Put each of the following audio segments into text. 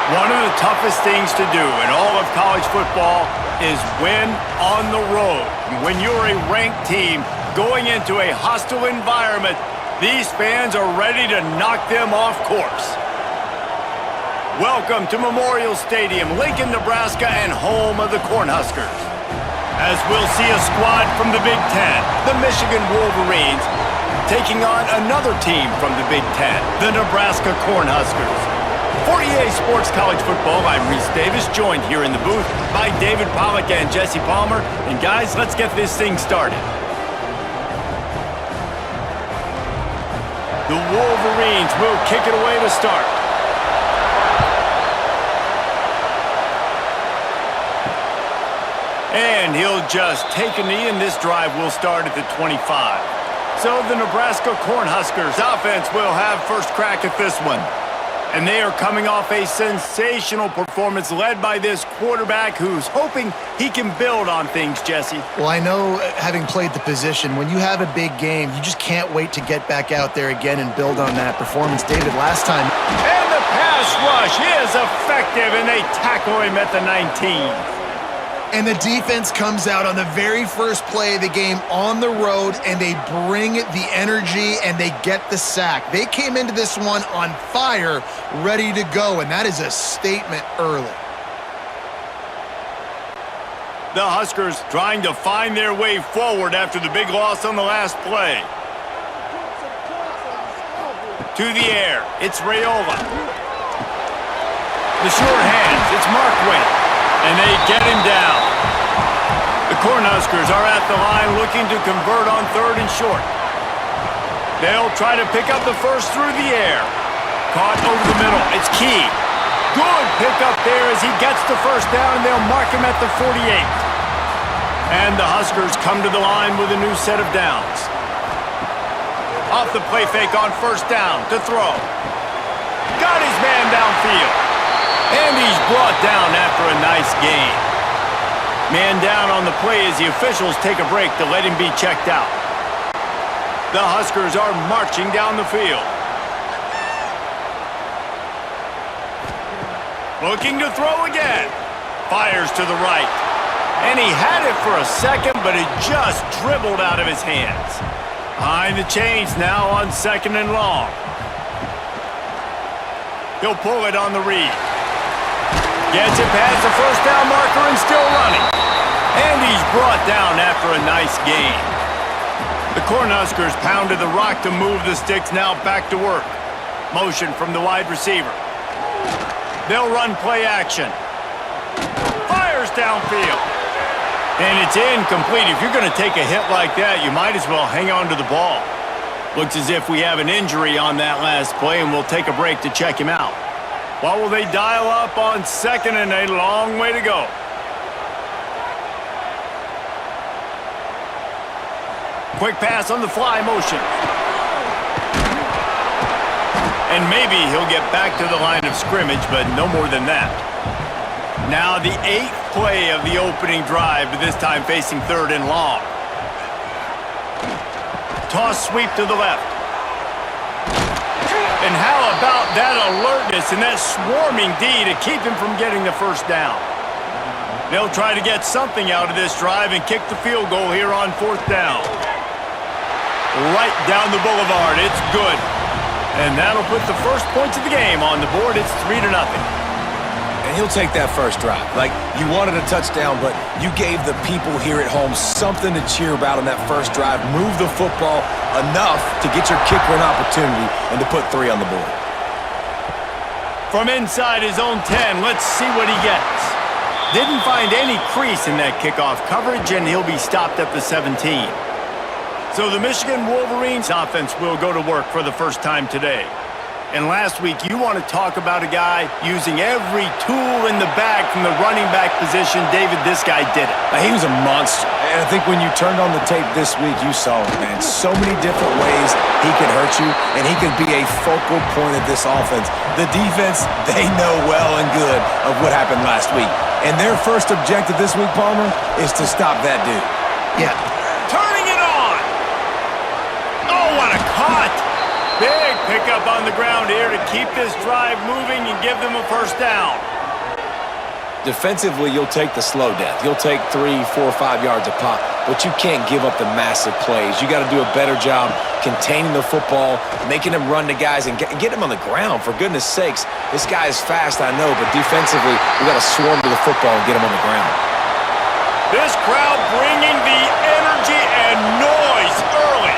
One of the toughest things to do in all of college football is win on the road. When you're a ranked team going into a hostile environment, these fans are ready to knock them off course. Welcome to Memorial Stadium, Lincoln, Nebraska, and home of the Cornhuskers. As we'll see a squad from the Big Ten, the Michigan Wolverines, taking on another team from the Big Ten, the Nebraska Cornhuskers. For EA Sports College Football, I'm Reese Davis, joined here in the booth by David Pollack and Jesse Palmer. And guys, let's get this thing started. The Wolverines will kick it away to start. And he'll just take a knee, and this drive will start at the 25. So the Nebraska Cornhuskers offense will have first crack at this one. And they are coming off a sensational performance led by this quarterback who's hoping he can build on things, Jesse. Well, I know, having played the position, when you have a big game, you just can't wait to get back out there again and build on that performance. David, last time... And the pass rush is effective, and they tackle him at the 19. And the defense comes out on the very first play of the game on the road, and they bring the energy, and they get the sack. They came into this one on fire, ready to go, and that is a statement early. The Huskers trying to find their way forward after the big loss on the last play. To the air, it's Raiola. The short hands, it's Markway. And they get him down. The Cornhuskers are at the line looking to convert on third and short. They'll try to pick up the first through the air. Caught over the middle. It's Key. Good pickup there as he gets the first down, and they'll mark him at the 48. And the Huskers come to the line with a new set of downs. Off the play fake on first down to throw. Got his man downfield. And he's brought down after a nice gain. Man down on the play as the officials take a break to let him be checked out. The Huskers are marching down the field. Looking to throw again. Fires to the right. And he had it for a second, but it just dribbled out of his hands. Behind the chains now on second and long. He'll pull it on the read. Gets it past the first down marker and still running. And he's brought down after a nice gain. The Cornhuskers pounded the rock to move the sticks, now back to work. Motion from the wide receiver. They'll run play action. Fires downfield. And it's incomplete. If you're going to take a hit like that, you might as well hang on to the ball. Looks as if we have an injury on that last play, and we'll take a break to check him out. What will they dial up on second, and a long way to go? Quick pass on the fly motion. And maybe he'll get back to the line of scrimmage, but no more than that. Now the 8th play of the opening drive, but this time facing third and long. Toss sweep to the left. And how about that alertness and that swarming D to keep him from getting the first down? They'll try to get something out of this drive and kick the field goal here on fourth down. Right down the boulevard, it's good. And that'll put the first points of the game on the board. It's 3-0. And he'll take that first drive. Like, you wanted a touchdown, but you gave the people here at home something to cheer about on that first drive. Move the football enough to get your kicker an opportunity and to put 3 on the board. From inside his own 10, let's see what he gets. Didn't find any crease in that kickoff coverage, and he'll be stopped at the 17. So the Michigan Wolverines offense will go to work for the first time today. And last week, you want to talk about a guy using every tool in the bag from the running back position. David, this guy did it. He was a monster. And I think when you turned on the tape this week, you saw it, man. So many different ways he could hurt you, and he could be a focal point of this offense. The defense, they know well and good of what happened last week. And their first objective this week, Palmer, is to stop that dude. Yeah. Turning it on. Oh, what a cut. Big pick up on the ground here to keep this drive moving and give them a first down. Defensively, you'll take the slow death. You'll take 3, 4, 5 yards a pop, but you can't give up the massive plays. You got to do a better job containing the football, making them run to guys, and get them on the ground, for goodness sakes. This guy is fast, I know, but defensively, we got to swarm to the football and get him on the ground. This crowd bringing the energy and noise early.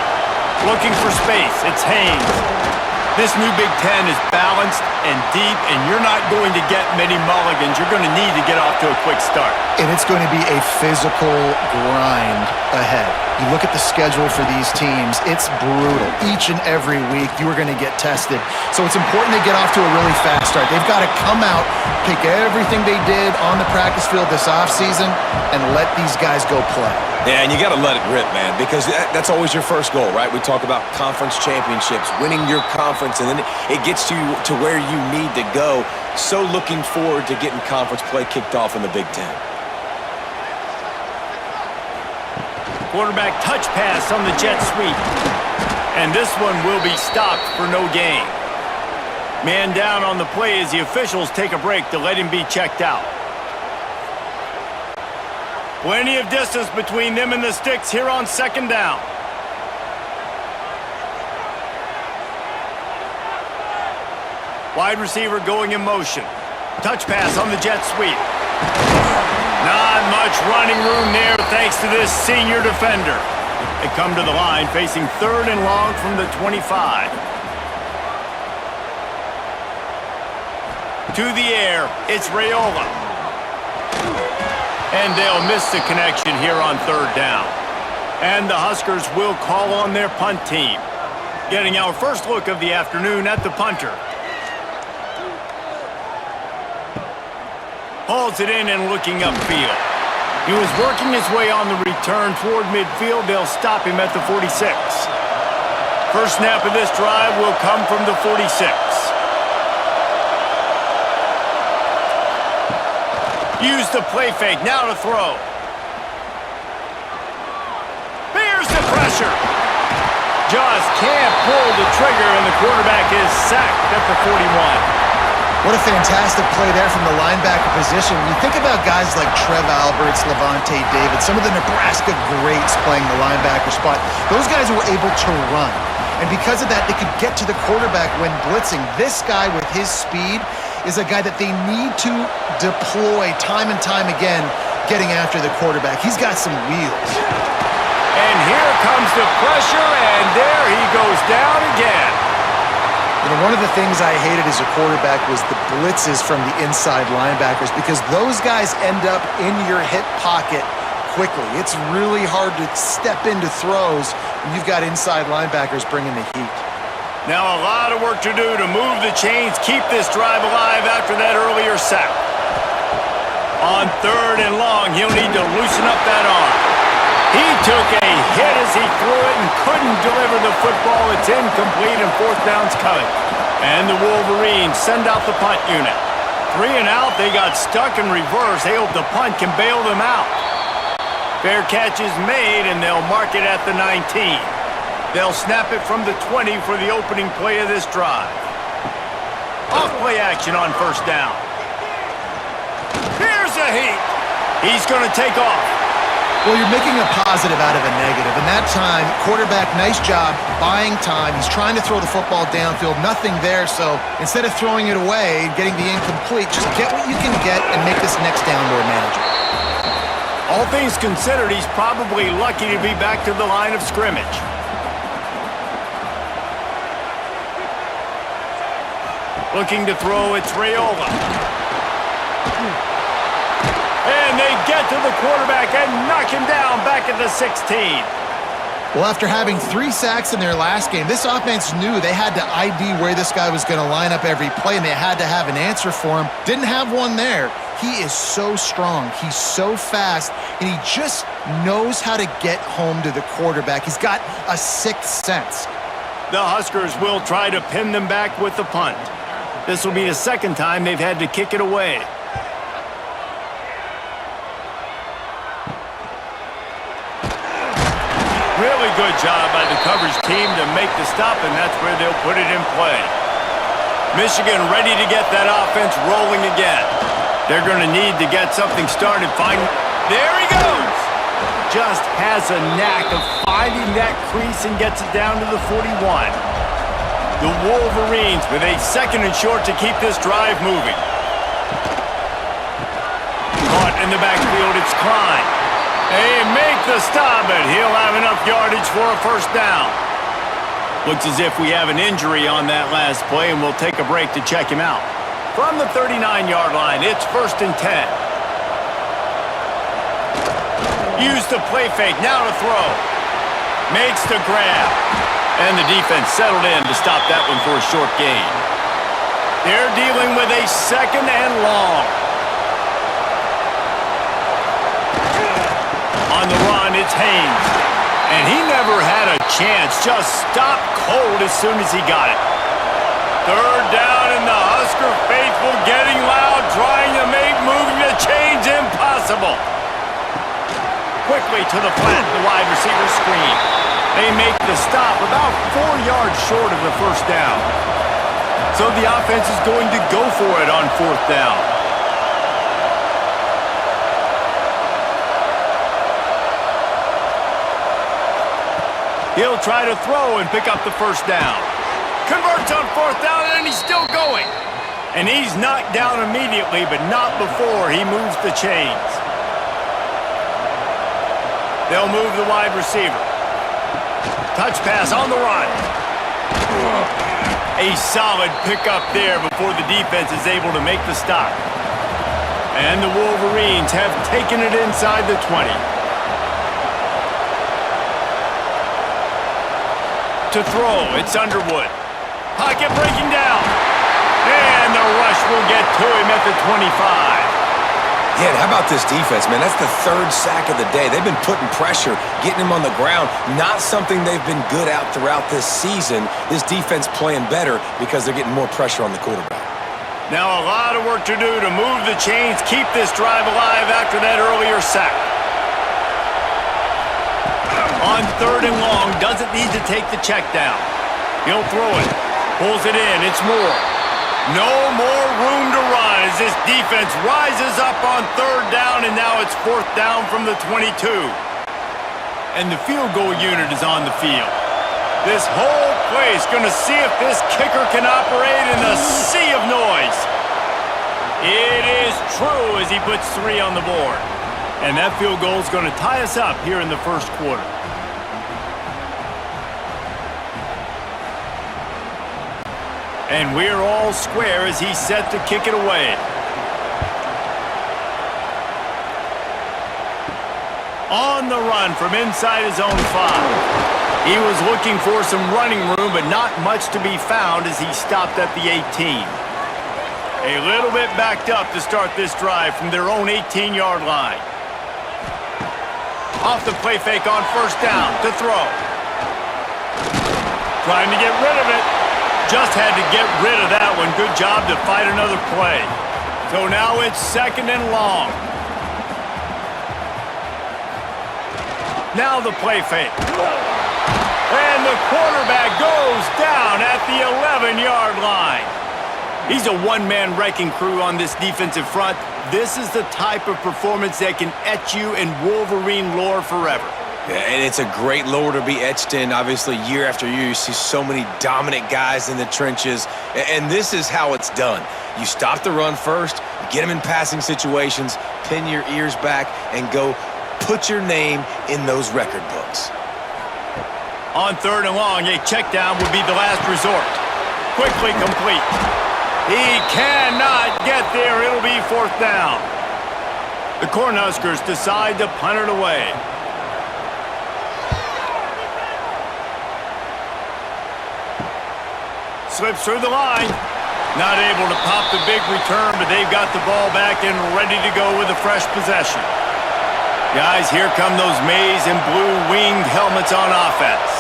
Looking for space, it's Haynes. This new Big Ten is balanced and deep, and you're not going to get many mulligans. You're going to need to get off to a quick start. And it's going to be a physical grind ahead. You look at the schedule for these teams, it's brutal. Each and every week, you are going to get tested. So it's important they get off to a really fast start. They've got to come out, take everything they did on the practice field this offseason, and let these guys go play. Yeah, and you got to let it rip, man, because that's always your first goal, right? We talk about conference championships, winning your conference, and then it gets you to where you need to go. So looking forward to getting conference play kicked off in the Big Ten. Quarterback touch pass on the jet sweep. And this one will be stopped for no gain. Man down on the play as the officials take a break to let him be checked out. Plenty of distance between them and the sticks here on second down. Wide receiver going in motion. Touch pass on the jet sweep. Not much running room there thanks to this senior defender. They come to the line facing 3rd and long from the 25. To the air, it's Raiola. And they'll miss the connection here on 3rd down. And the Huskers will call on their punt team. Getting our first look of the afternoon at the punter. Hauls it in and looking upfield. He was working his way on the return toward midfield. They'll stop him at the 46. First snap of this drive will come from the 46. Use the play fake, now to throw. Here's the pressure. Just can't pull the trigger, and the quarterback is sacked at the 41. What a fantastic play there from the linebacker position. When you think about guys like Trev Alberts, Levante David, some of the Nebraska greats playing the linebacker spot, those guys were able to run. And because of that, they could get to the quarterback when blitzing. This guy with his speed is a guy that they need to deploy time and time again, getting after the quarterback. He's got some wheels. And here comes the pressure, and there he goes down again. You know, one of the things I hated as a quarterback was the blitzes from the inside linebackers, because those guys end up in your hip pocket quickly. It's really hard to step into throws when you've got inside linebackers bringing the heat. Now a lot of work to do to move the chains, keep this drive alive after that earlier sack. On 3rd and long, he'll need to loosen up that arm. He took a hit as he threw it and couldn't deliver the football. It's incomplete and 4th down's coming. And the Wolverines send out the punt unit. 3 and out, they got stuck in reverse. They hope the punt can bail them out. Fair catch is made, and they'll mark it at the 19. They'll snap it from the 20 for the opening play of this drive. Off play action on 1st down. Here's a heat. He's going to take off. Well, you're making a positive out of a negative. And that time, quarterback, nice job buying time. He's trying to throw the football downfield. Nothing there, so instead of throwing it away, getting the incomplete, just get what you can get and make this next down more manageable. All things considered, he's probably lucky to be back to the line of scrimmage. Looking to throw, it's Raiola. And they get to the quarterback and knock him down back at the 16. Well, after having 3 sacks in their last game, this offense knew they had to ID where this guy was going to line up every play, and they had to have an answer for him. Didn't have one there. He is so strong. He's so fast, and he just knows how to get home to the quarterback. He's got a 6th sense. The Huskers will try to pin them back with the punt. This will be the 2nd time they've had to kick it away. Will Really good job by the coverage team to make the stop, and that's where they'll put it in play. Michigan ready to get that offense rolling again. They're going to need to get something started. There he goes! Just has a knack of finding that crease and gets it down to the 41. The Wolverines with a 2nd and short to keep this drive moving. Caught in the backfield, it's Klein. They make the stop, but he'll have enough yardage for a first down. Looks as if we have an injury on that last play, and we'll take a break to check him out. From the 39-yard line, it's 1st and 10. Use the play fake, now to throw. Makes the grab. And the defense settled in to stop that one for a short gain. They're dealing with a 2nd and long. On the run, it's Haynes. And he never had a chance. Just stopped cold as soon as he got it. 3rd down, and the Husker faithful getting loud, trying to make moving the chains impossible. Quickly to the flat, the wide receiver screen. They make the stop about 4 yards short of the first down. So the offense is going to go for it on 4th down. He'll try to throw and pick up the first down. Converts on 4th down, and he's still going. And he's knocked down immediately, but not before he moves the chains. They'll move the wide receiver. Touch pass on the run. A solid pickup there before the defense is able to make the stop. And the Wolverines have taken it inside the 20. To throw, it's Underwood. Pocket breaking down. And the rush will get to him at the 25. Yeah, and how about this defense, man? That's the 3rd sack of the day. They've been putting pressure, getting him on the ground. Not something they've been good at throughout this season. This defense playing better because they're getting more pressure on the quarterback. Now a lot of work to do to move the chains, keep this drive alive after that earlier sack. On 3rd and long, doesn't need to take the check down. He'll throw it. Pulls it in. It's Moore. No more room to run as this defense rises up on 3rd down, and now it's 4th down from the 22. And the field goal unit is on the field. This whole place going to see if this kicker can operate in the sea of noise. It is true as he puts 3 on the board. And that field goal is going to tie us up here in the first quarter. And we're all square as he's set to kick it away. On the run from inside his own 5. He was looking for some running room, but not much to be found as he stopped at the 18. A little bit backed up to start this drive from their own 18-yard line. Off the play fake on 1st down to throw. Trying to get rid of it. Just had to get rid of that one. Good job to fight another play. So now it's 2nd and long. Now the play fake. And the quarterback goes down at the 11-yard line. He's a one-man wrecking crew on this defensive front. This is the type of performance that can etch you in Wolverine lore forever. And it's a great lore to be etched in. Obviously, year after year, you see so many dominant guys in the trenches. And this is how it's done. You stop the run first, get them in passing situations, pin your ears back, and go put your name in those record books. On 3rd and long, a check down would be the last resort. Quickly complete. He cannot get there. It'll be 4th down. The Cornhuskers decide to punt it away. Slips through the line. Not able to pop the big return, but they've got the ball back and ready to go with a fresh possession. Guys, here come those maize and blue winged helmets on offense.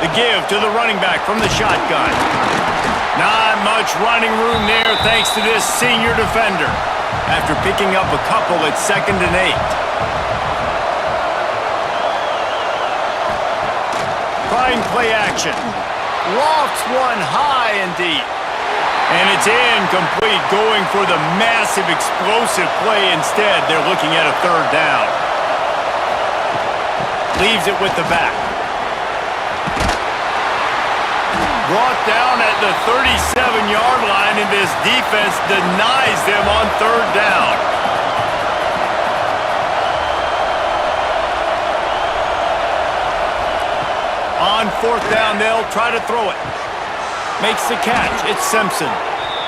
The give to the running back from the shotgun. Not much running room there thanks to this senior defender after picking up a couple at 2nd and 8. trying play action. Lofts one high and deep. And it's incomplete, going for the massive explosive play instead. They're looking at a third down. Leaves it with the back. Brought down at the 37-yard line, and this defense denies them on third down. On fourth down, they'll try to throw it. Makes the catch. It's Simpson.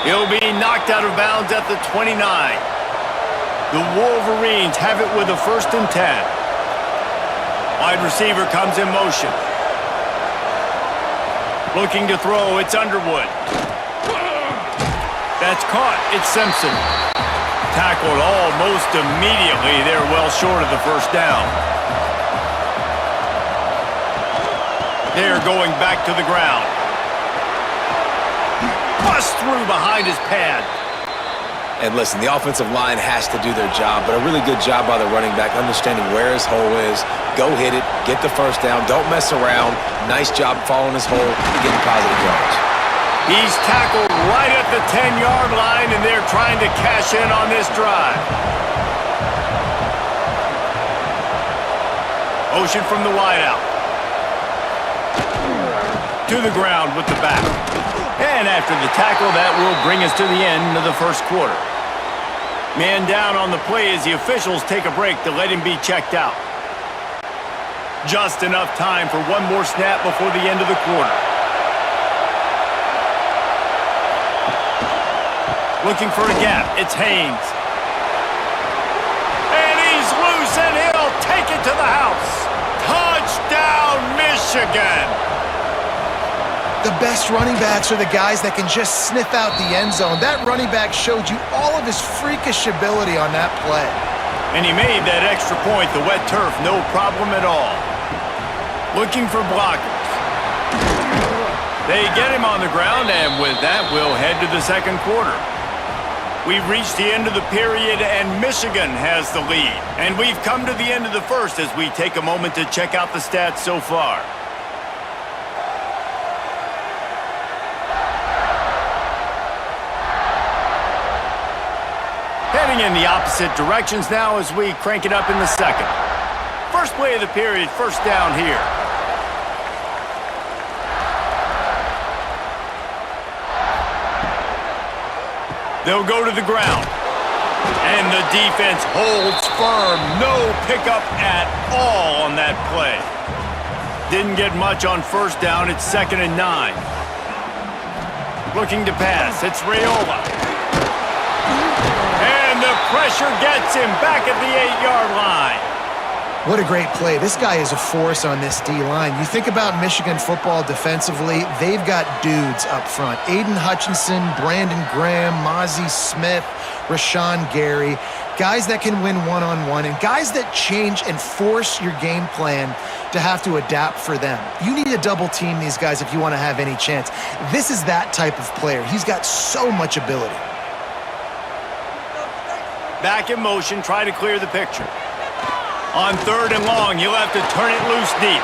He'll be knocked out of bounds at the 29. The Wolverines have it with a 1st and 10. Wide receiver comes in motion. Looking to throw, it's Underwood. That's caught. It's Simpson. Tackled almost immediately. They're well short of the 1st down. They're going back to the ground. Bust through behind his pad. And listen, the offensive line has to do their job, but a really good job by the running back, understanding where his hole is. Go hit it, get the 1st down, don't mess around. Nice job following his hole and getting positive yards. He's tackled right at the 10-yard line, and they're trying to cash in on this drive. Motion from the wideout. To the ground with the back. And after the tackle, that will bring us to the end of the 1st quarter. Man down on the play as the officials take a break to let him be checked out. Just enough time for one more snap before the end of the quarter. Looking for a gap. It's Haynes. And he's loose, and he'll take it to the house. Touchdown, Michigan! The best running backs are the guys that can just sniff out the end zone. That running back showed you all of his freakish ability on that play. And he made that extra point, the wet turf, no problem at all. Looking for blockers. They get him on the ground, and with that, we'll head to the 2nd quarter. We've reached the end of the period, and Michigan has the lead. And we've come to the end of the 1st as we take a moment to check out the stats so far. Heading in the opposite directions now as we crank it up in the 2nd. First play of the period, 1st down here. They'll go to the ground. And the defense holds firm. No pickup at all on that play. Didn't get much on 1st down. It's 2nd and 9. Looking to pass. It's Raiola. And the pressure gets him back at the 8-yard line. What a great play. This guy is a force on this D-line. You think about Michigan football defensively, they've got dudes up front. Aiden Hutchinson, Brandon Graham, Mozzie Smith, Rashawn Gary. Guys that can win one-on-one and guys that change and force your game plan to have to adapt for them. You need to double team these guys if you want to have any chance. This is that type of player. He's got so much ability. Back in motion, try to clear the picture. On 3rd and long, you'll have to turn it loose deep.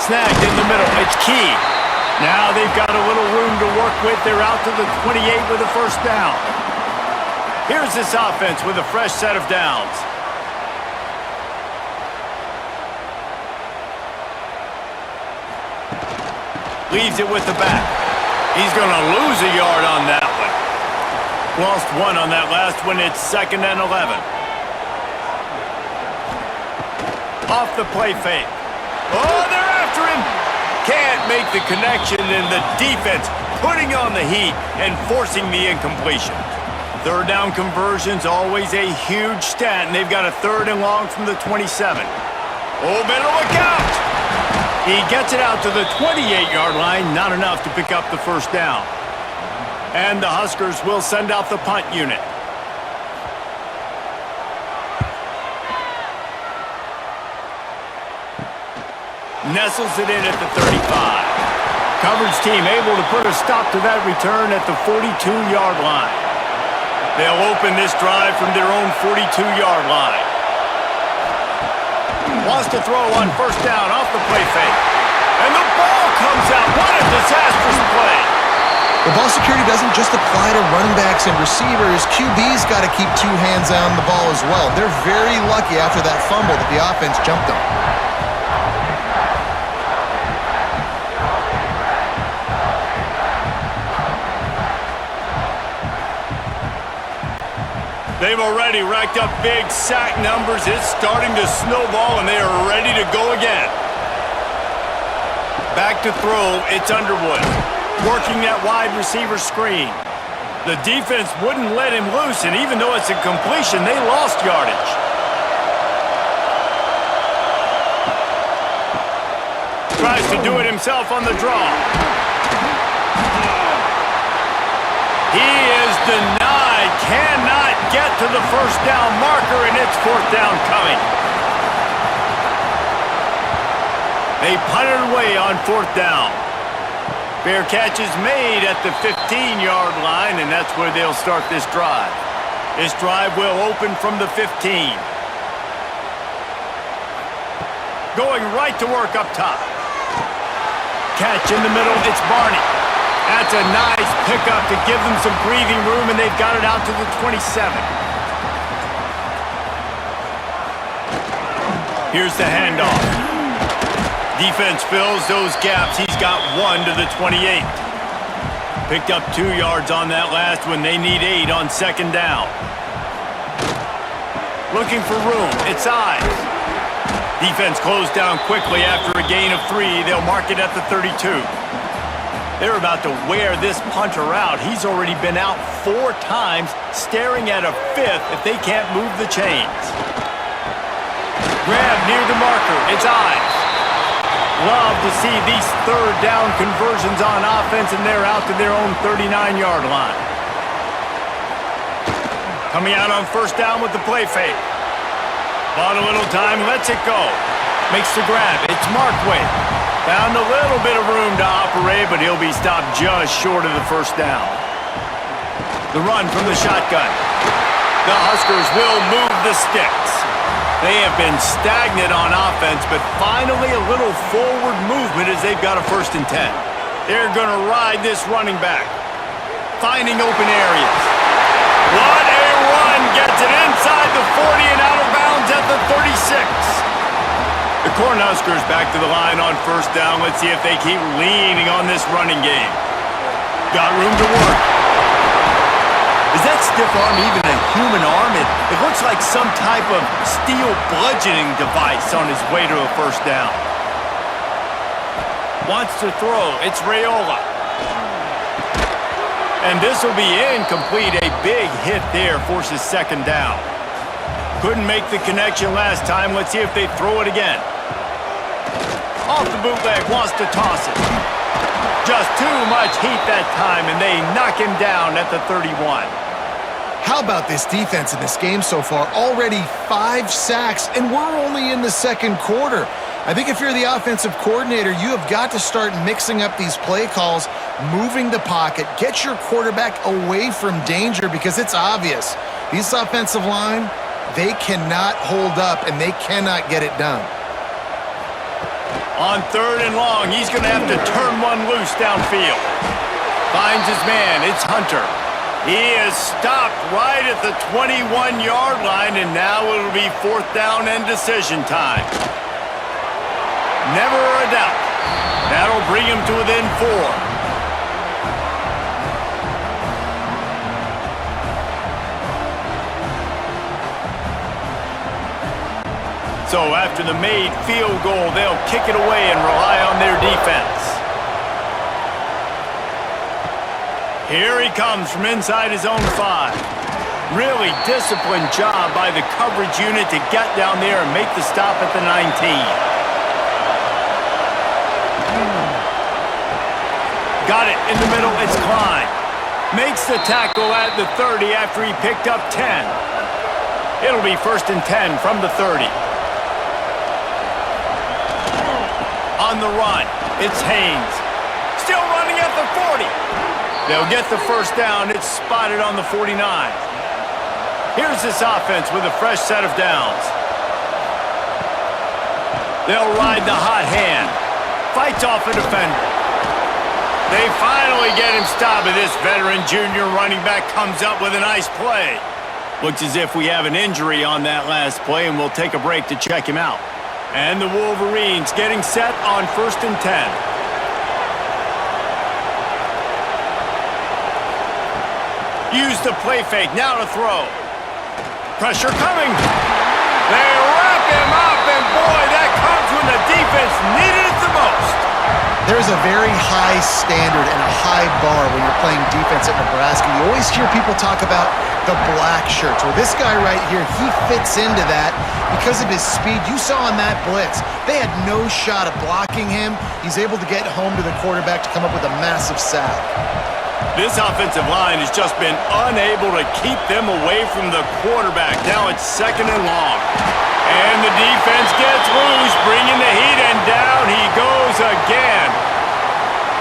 Snagged in the middle. It's Key. Now they've got a little room to work with. They're out to the 28 with a 1st down. Here's this offense with a fresh set of downs. Leaves it with the back. He's going to lose a yard on that one. Lost 1 on that last one. It's 2nd and 11. Off the play fake. Oh, they're after him. Can't make the connection, and the defense putting on the heat and forcing the incompletion. 3rd down conversion's always a huge stat, and they've got a 3rd and long from the 27. Oh, better look out. He gets it out to the 28-yard line, not enough to pick up the 1st down. And the Huskers will send out the punt unit. Nestles it in at the 35. Coverage team able to put a stop to that return at the 42-yard line. They'll open this drive from their own 42-yard line. Wants to throw on 1st down off the play fake. And the ball comes out. What a disastrous play. The ball security doesn't just apply to running backs and receivers. QB's got to keep two hands on the ball as well. They're very lucky after that fumble that the offense jumped on. They've already racked up big sack numbers. It's starting to snowball, and they are ready to go again. Back to throw, it's Underwood. Working that wide receiver screen. The defense wouldn't let him loose, and even though it's a completion, they lost yardage. Tries to do it himself on the draw. He is denied. Cannot get to the first down marker, and it's fourth down coming. They punted away on fourth down. Fair catch is made at the 15-yard line, and that's where they'll start this drive. This drive will open from the 15. Going right to work up top. Catch in the middle, it's Barney. That's a nice pickup to give them some breathing room, and they've got it out to the 27. Here's the handoff. Defense fills those gaps. He's got one to the 28. Picked up 2 yards on that last one. They need 8 on second down. Looking for room. It's eyes. Defense closed down quickly after a gain of 3. They'll mark it at the 32. They're about to wear this punter out. He's already been out 4 times, staring at a 5th if they can't move the chains. Grab near the marker. It's eyes. Love to see these third down conversions on offense, and they're out to their own 39-yard line. Coming out on first down with the play fake. Bought a little time, lets it go. Makes the grab. It's Markway. Found a little bit of room to operate, but he'll be stopped just short of the first down. The run from the shotgun. The Huskers will move the sticks. They have been stagnant on offense, but finally a little forward movement as they've got a 1st and 10. They're going to ride this running back. Finding open areas. What a run! Gets it inside the 40 and out of bounds at the 36. The Cornhuskers back to the line on first down. Let's see if they keep leaning on this running game. Got room to work. Is that stiff arm even a human arm? It looks like some type of steel bludgeoning device on his way to a first down. Wants to throw. It's Raiola. And this will be incomplete. A big hit there forces second down. Couldn't make the connection last time. Let's see if they throw it again. Off the bootleg, wants to toss it. Just too much heat that time, and they knock him down at the 31. How about this defense in this game so far? Already 5 sacks, and we're only in the second quarter. I think if you're the offensive coordinator, you have got to start mixing up these play calls, moving the pocket, get your quarterback away from danger, because it's obvious. This offensive line, they cannot hold up, and they cannot get it done. On 3rd and long, he's going to have to turn one loose downfield. Finds his man. It's Hunter. He is stopped right at the 21-yard line, and now it'll be 4th down and decision time. Never a doubt. That'll bring him to within 4. So after the made field goal, they'll kick it away and rely on their defense. Here he comes from inside his own 5. Really disciplined job by the coverage unit to get down there and make the stop at the 19. Got it in the middle, it's Klein. Makes the tackle at the 30 after he picked up 10. It'll be 1st and 10 from the 30. On the run, it's Haynes. Still running at the 40. They'll get the first down. It's spotted on the 49. Here's this offense with a fresh set of downs. They'll ride the hot hand. Fights off a defender. They finally get him stopped, and this veteran junior running back comes up with a nice play. Looks as if we have an injury on that last play, and we'll take a break to check him out. And the Wolverines getting set on 1st and 10. Use the play fake, now to throw. Pressure coming. They wrap him up, and boy, that comes when the defense needed it the most. There's a very high standard and a high bar when you're playing defense at Nebraska. You always hear people talk about the black shirts. Well, this guy right here, he fits into that because of his speed. You saw on that blitz, they had no shot of blocking him. He's able to get home to the quarterback to come up with a massive sack. This offensive line has just been unable to keep them away from the quarterback. Now it's 2nd and long. And the defense gets loose, bringing the heat, and down he goes again.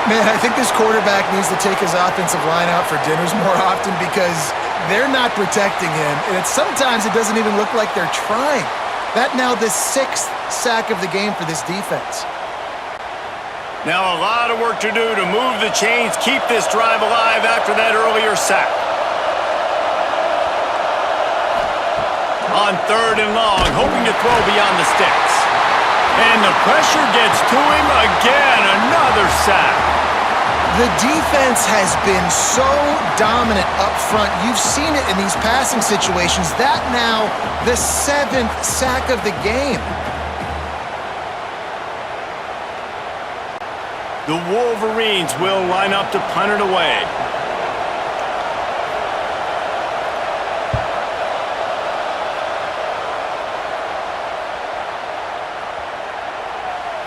Man, I think this quarterback needs to take his offensive line out for dinners more often because they're not protecting him. And sometimes it doesn't even look like they're trying. That now the 6th sack of the game for this defense. Now a lot of work to do to move the chains, keep this drive alive after that earlier sack. On 3rd and long, hoping to throw beyond the sticks. And the pressure gets to him again, another sack. The defense has been so dominant up front. You've seen it in these passing situations. That now the 7th sack of the game. The Wolverines will line up to punt it away.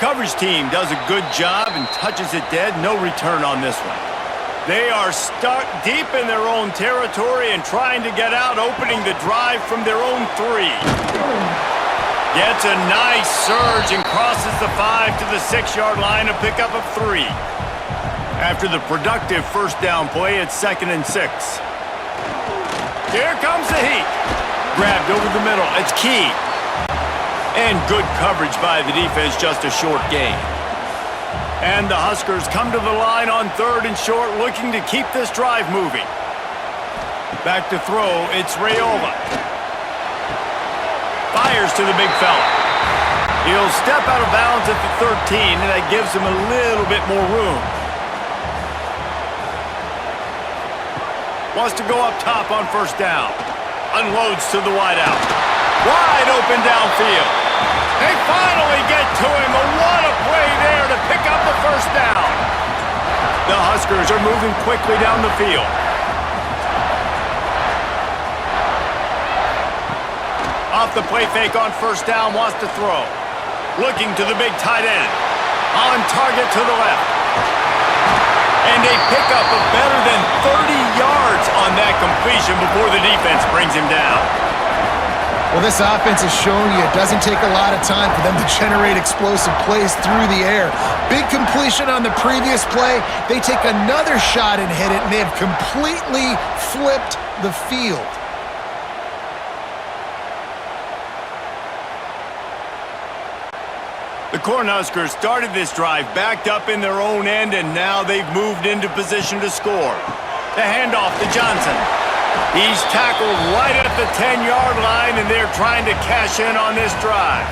Coverage team does a good job and touches it dead. No return on this one. They are stuck deep in their own territory and trying to get out, opening the drive from their own 3. Gets a nice surge and crosses the 5 to the 6-yard line, a pickup of 3. After the productive first down play, it's 2nd and 6. Here comes the heat. Grabbed over the middle. It's key. And good coverage by the defense, just a short gain. And the Huskers come to the line on 3rd and short, looking to keep this drive moving. Back to throw, it's Raiola. Fires to the big fella. He'll step out of bounds at the 13, and that gives him a little bit more room. Wants to go up top on 1st down. Unloads to the wideout. Wide open downfield. They finally get to him. What a play there to pick up the 1st down. The Huskers are moving quickly down the field. Off the play fake on 1st down, wants to throw. Looking to the big tight end. On target to the left. And a pickup of better than 30 yards on that completion before the defense brings him down. Well, this offense has shown you it doesn't take a lot of time for them to generate explosive plays through the air. Big completion on the previous play. They take another shot and hit it, and they have completely flipped the field. The Cornhuskers started this drive backed up in their own end, and now they've moved into position to score. The handoff to Johnson. He's tackled right at the 10-yard line, and they're trying to cash in on this drive.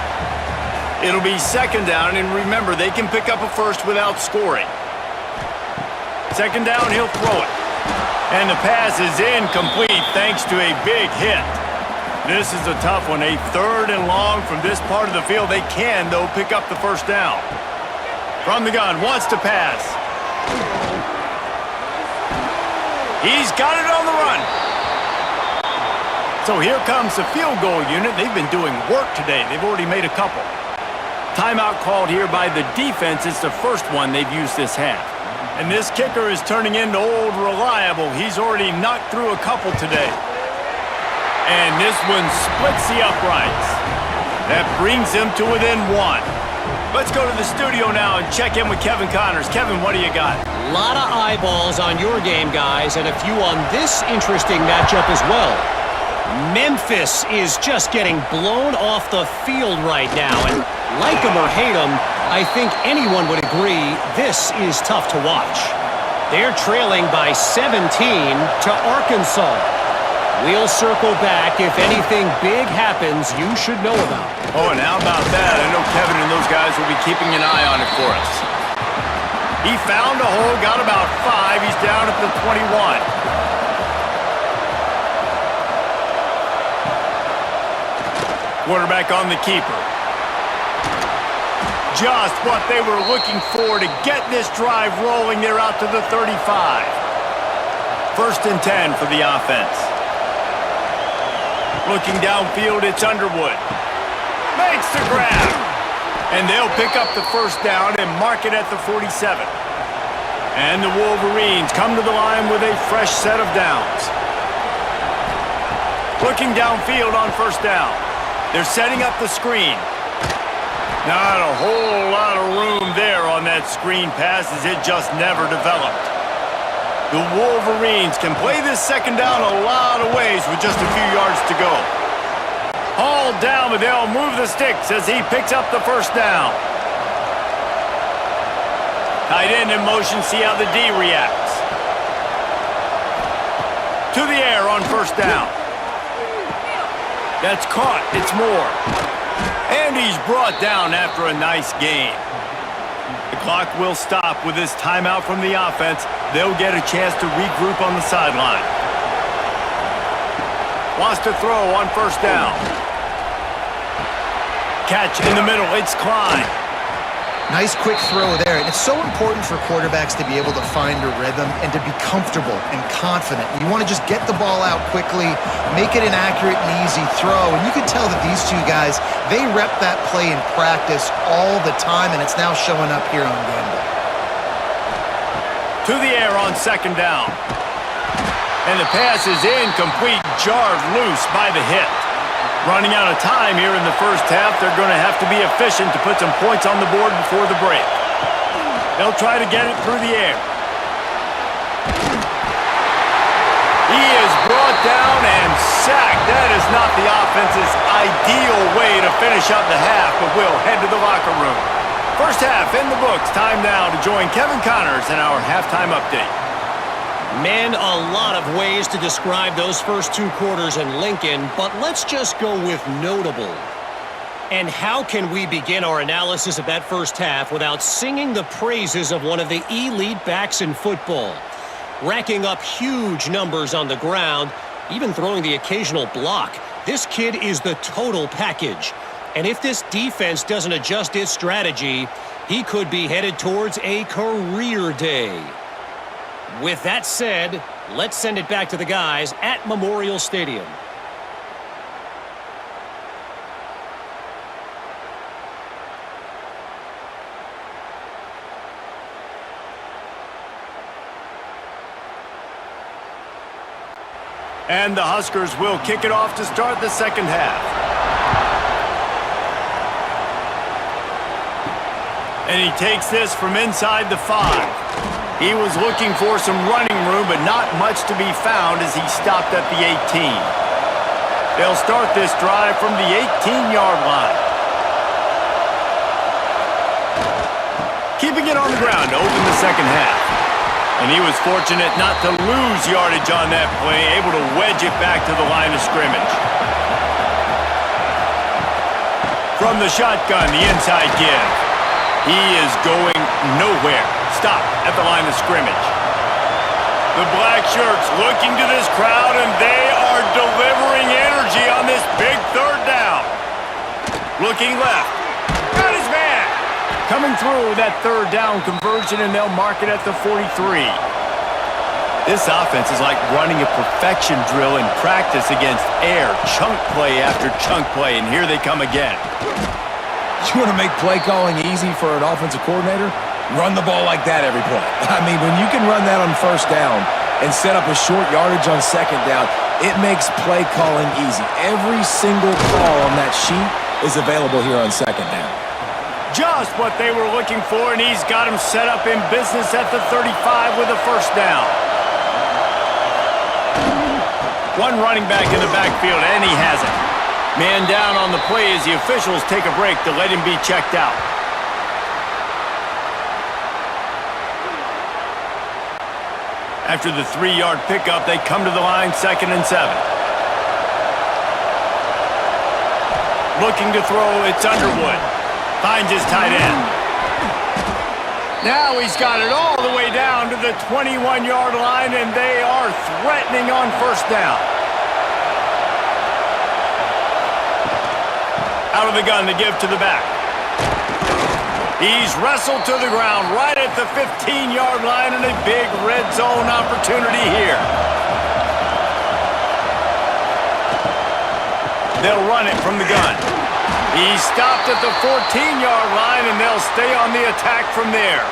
It'll be 2nd down, and remember, they can pick up a first without scoring. 2nd down, he'll throw it. And the pass is incomplete thanks to a big hit. This is a tough one, a 3rd and long from this part of the field. They can, though, pick up the 1st down. From the gun, wants to pass. He's got it on the run. So here comes the field goal unit. They've been doing work today. They've already made a couple. Timeout called here by the defense. It's the first one they've used this half. And this kicker is turning into old reliable. He's already knocked through a couple today. And this one splits the uprights. That brings him to within 1. Let's go to the studio now and check in with Kevin Connors. Kevin, what do you got? A lot of eyeballs on your game, guys, and a few on this interesting matchup as well. Memphis is just getting blown off the field right now, and like them or hate them, I think anyone would agree this is tough to watch. They're trailing by 17 to Arkansas. We'll circle back if anything big happens you should know about. Oh, and how about that? I know Kevin and those guys will be keeping an eye on it for us. He found a hole, got about 5. He's down at the 21. Quarterback on the keeper. Just what they were looking for to get this drive rolling. They're out to the 35. 1st and 10 for the offense. Looking downfield, it's Underwood. Makes the grab. And they'll pick up the 1st down and mark it at the 47. And the Wolverines come to the line with a fresh set of downs. Looking downfield on 1st down. They're setting up the screen. Not a whole lot of room there on that screen pass as it just never developed. The Wolverines can play this 2nd down a lot of ways with just a few yards to go. Hauled down, but they'll move the sticks as he picks up the 1st down. Tight end in motion, see how the D reacts. To the air on 1st down. That's caught, it's Moore. And he's brought down after a nice gain. The clock will stop with this timeout from the offense. They'll get a chance to regroup on the sideline. Wants to throw on 1st down. Catch in the middle, it's Klein. Nice quick throw there. And it's so important for quarterbacks to be able to find a rhythm and to be comfortable and confident. You want to just get the ball out quickly, make it an accurate and easy throw. And you can tell that these two guys, they rep that play in practice all the time, and it's now showing up here on game day. To the air on 2nd down. And the pass is incomplete, jarred loose by the hit. Running out of time here in the 1st half, they're going to have to be efficient to put some points on the board before the break. They'll try to get it through the air. He is brought down and sacked. That is not the offense's ideal way to finish up the half, but we'll head to the locker room. 1st half in the books. Time now to join Kevin Connors in our halftime update. Man, a lot of ways to describe those first 2 quarters in Lincoln, but let's just go with notable. And how can we begin our analysis of that 1st half without singing the praises of one of the elite backs in football? Racking up huge numbers on the ground, even throwing the occasional block. This kid is the total package. And if this defense doesn't adjust its strategy, he could be headed towards a career day. With that said, let's send it back to the guys at Memorial Stadium. And the Huskers will kick it off to start the 2nd half. And he takes this from inside the 5. He was looking for some running room, but not much to be found as he stopped at the 18. They'll start this drive from the 18-yard line. Keeping it on the ground to open the 2nd half. And he was fortunate not to lose yardage on that play, able to wedge it back to the line of scrimmage. From the shotgun, the inside give. He is going nowhere. Stop at the line of scrimmage. The black shirts looking to this crowd, and they are delivering energy on this big 3rd down. Looking left. Got his man. Coming through that 3rd down conversion, and they'll mark it at the 43. This offense is like running a perfection drill in practice against air. Chunk play after chunk play, and here they come again. You want to make play calling easy for an offensive coordinator? Run the ball like that every play. I mean, when you can run that on 1st down and set up a short yardage on 2nd down, it makes play calling easy. Every single call on that sheet is available here on 2nd down. Just what they were looking for, and he's got him set up in business at the 35 with a 1st down. One running back in the backfield, and he has it. Man down on the play as the officials take a break to let him be checked out. After the 3-yard pickup, they come to the line 2nd and 7. Looking to throw, it's Underwood. Finds his tight end. Now he's got it all the way down to the 21-yard line, and they are threatening on 1st down. Out of the gun to give to the back. He's wrestled to the ground right at the 15-yard line, and a big red zone opportunity here. They'll run it from the gun. He's stopped at the 14-yard line, and they'll stay on the attack from there.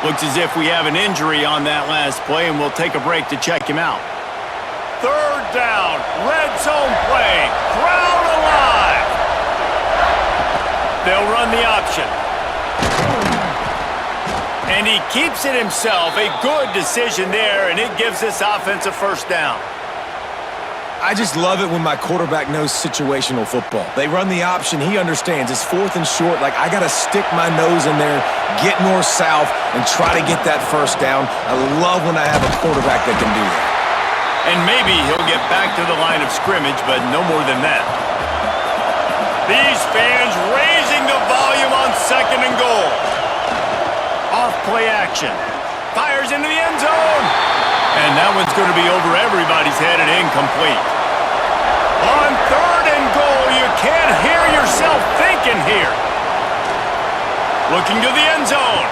Looks as if we have an injury on that last play, and we'll take a break to check him out. 3rd down, red zone play, crowd alive. They'll run the option. And he keeps it himself. A good decision there, and it gives this offense a 1st down. I just love it when my quarterback knows situational football. They run the option. He understands. It's 4th and short. Like, I got to stick my nose in there, get north-south, and try to get that 1st down. I love when I have a quarterback that can do that. And maybe he'll get back to the line of scrimmage, but no more than that. These fans raising the volume on 2nd and goal. Off play action. Fires into the end zone. And that one's going to be over everybody's head and incomplete. On 3rd and goal, you can't hear yourself thinking here. Looking to the end zone.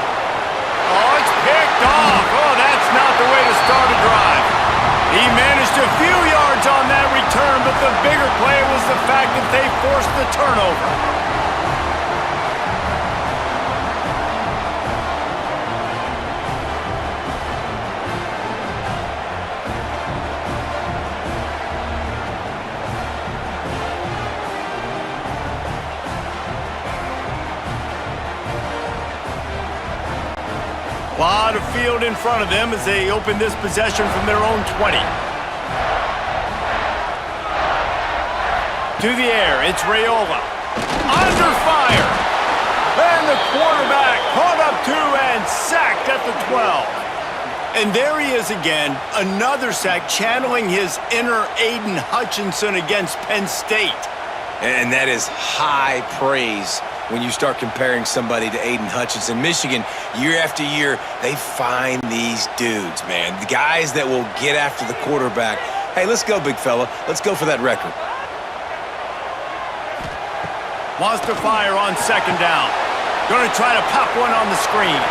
Oh, it's picked off. Oh, that's not the way to start a drive. He managed a few yards on that return, but the bigger play was the fact that they forced the turnover. A lot of field in front of them as they open this possession from their own 20. To the air, it's Raiola. Under fire! And the quarterback caught up to and sacked at the 12. And there he is again, another sack, channeling his inner Aiden Hutchinson against Penn State. And that is high praise when you start comparing somebody to Aiden Hutchinson. Michigan, year after year, they find these dudes, man. The guys that will get after the quarterback. Hey, let's go, big fella. Let's go for that record. Wants to fire on 2nd down. Going to try to pop one on the screen.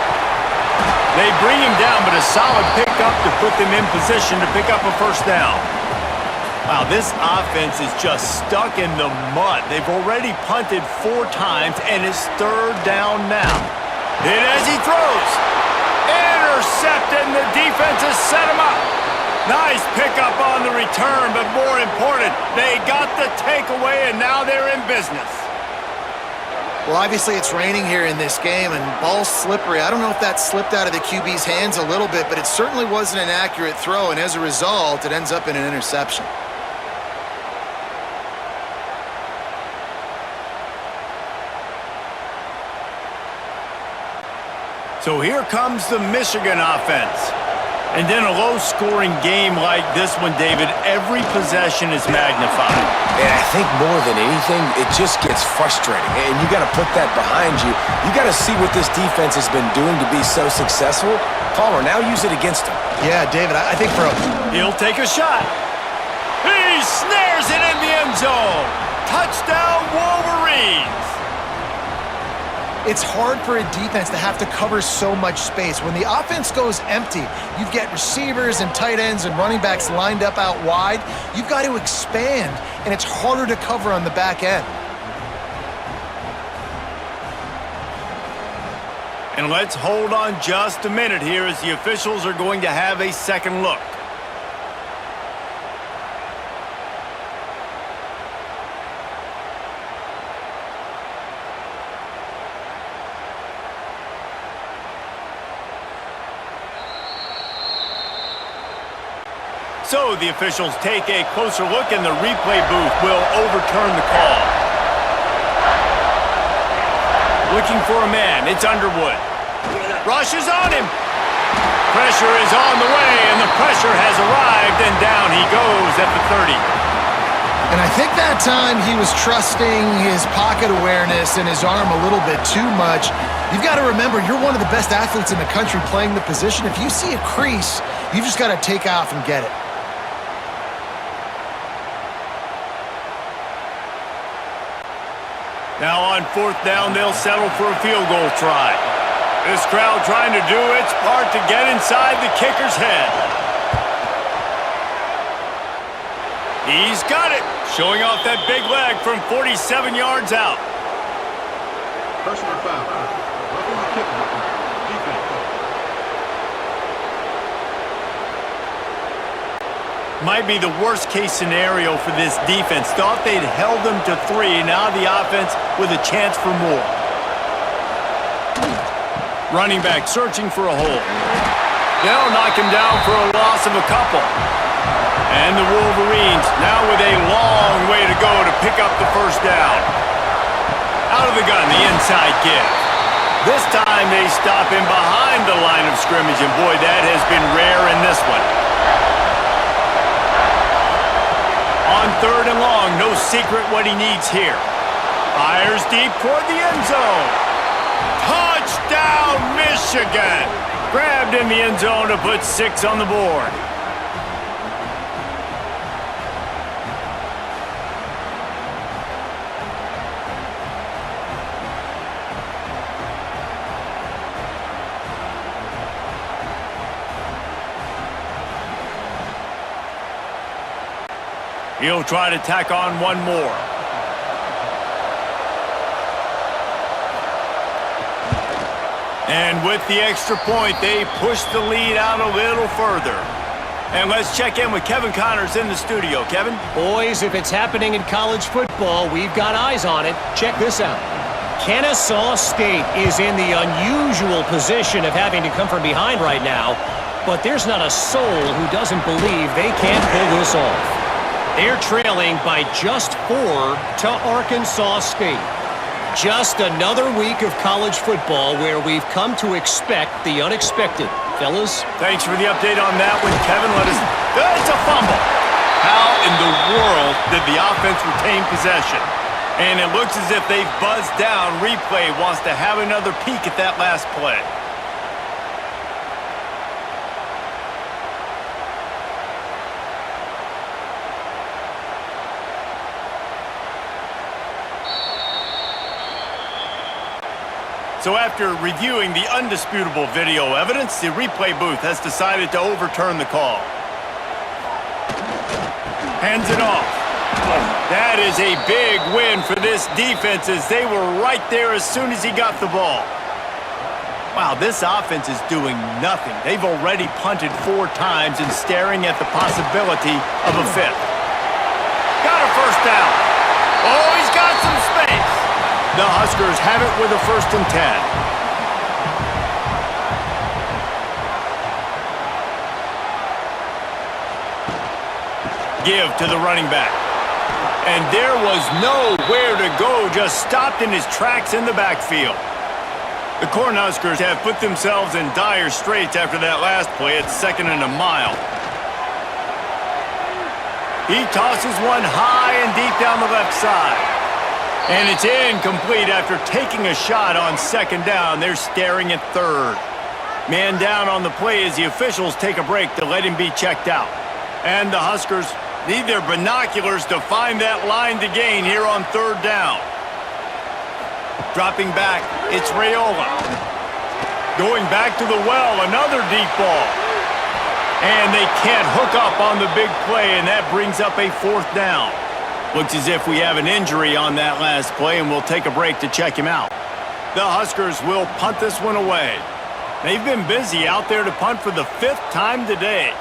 They bring him down, but a solid pickup to put them in position to pick up a 1st down. Wow, this offense is just stuck in the mud. They've already punted 4 times, and it's 3rd down now. Hit as he throws. Intercepted, and the defense has set him up. Nice pickup on the return, but more important, they got the takeaway, and now they're in business. Well, obviously it's raining here in this game, and ball's slippery. I don't know if that slipped out of the QB's hands a little bit, but it certainly wasn't an accurate throw, and as a result, it ends up in an interception. So here comes the Michigan offense. And in a low-scoring game like this one, David, every possession is magnified. And I think more than anything, it just gets frustrating. And you got to put that behind you. You got to see what this defense has been doing to be so successful. Palmer, now use it against him. Yeah, David, I think for a... He'll take a shot. He snares it in the end zone. Touchdown, Wolverines. It's hard for a defense to have to cover so much space. When the offense goes empty, you get receivers and tight ends and running backs lined up out wide. You've got to expand, and it's harder to cover on the back end. And let's hold on just a minute here as the officials are going to have a second look. So the officials take a closer look, and the replay booth will overturn the call. Looking for a man, it's Underwood. Rushes on him. pressure is on the way, and the pressure has arrived, and down he goes at the 30. And I think that time he was trusting his pocket awareness and his arm a little bit too much. You've got to remember, you're one of the best athletes in the country playing the position. If you see a crease, you've just got to take off and get it. Now on 4th down, they'll settle for a field goal try. This crowd trying to do its part to get inside the kicker's head. He's got it, showing off that big leg from 47 yards out. Personal foul. Roughing the kicker. Defense. Might be the worst-case scenario for this defense. Thought they'd held them to 3. Now the offense with a chance for more. Running back searching for a hole. They'll knock him down for a loss of a couple. And the Wolverines now with a long way to go to pick up the first down. Out of the gun, the inside give. This time they stop him behind the line of scrimmage, and boy, that has been rare in this one. On 3rd and long, no secret what he needs here. Fires deep toward the end zone. Touchdown, Michigan! Grabbed in the end zone to put 6 on the board. He'll try to tack on one more. And with the extra point, they push the lead out a little further. And let's check in with Kevin Connors in the studio. Kevin? Boys, if it's happening in college football, we've got eyes on it. Check this out. Kennesaw State is in the unusual position of having to come from behind right now, but there's not a soul who doesn't believe they can't pull this off. They're trailing by just 4 to Arkansas State. Just another week of college football where we've come to expect the unexpected. Fellas? Thanks for the update on that one, Kevin. It's a fumble. How in the world did the offense retain possession? And it looks as if they've buzzed down. Replay wants to have another peek at that last play. So after reviewing the undisputable video evidence, the replay booth has decided to overturn the call. Hands it off. That is a big win for this defense as they were right there as soon as he got the ball. Wow, this offense is doing nothing. They've already punted 4 times and staring at the possibility of a 5th. Got a first down. Oh, he's got some space. The Huskers have it with a 1st and 10. Give to the running back. And there was nowhere to go, just stopped in his tracks in the backfield. The Cornhuskers have put themselves in dire straits after that last play at 2nd and a mile. He tosses one high and deep down the left side. And it's incomplete after taking a shot on 2nd down. They're staring at 3rd. Man down on the play as the officials take a break to let him be checked out. And the Huskers need their binoculars to find that line to gain here on 3rd down. Dropping back, it's Raiola. Going back to the well, another deep ball. And they can't hook up on the big play, and that brings up a 4th down. Looks as if we have an injury on that last play, and we'll take a break to check him out. The Huskers will punt this one away. They've been busy out there to punt for the 5th time today.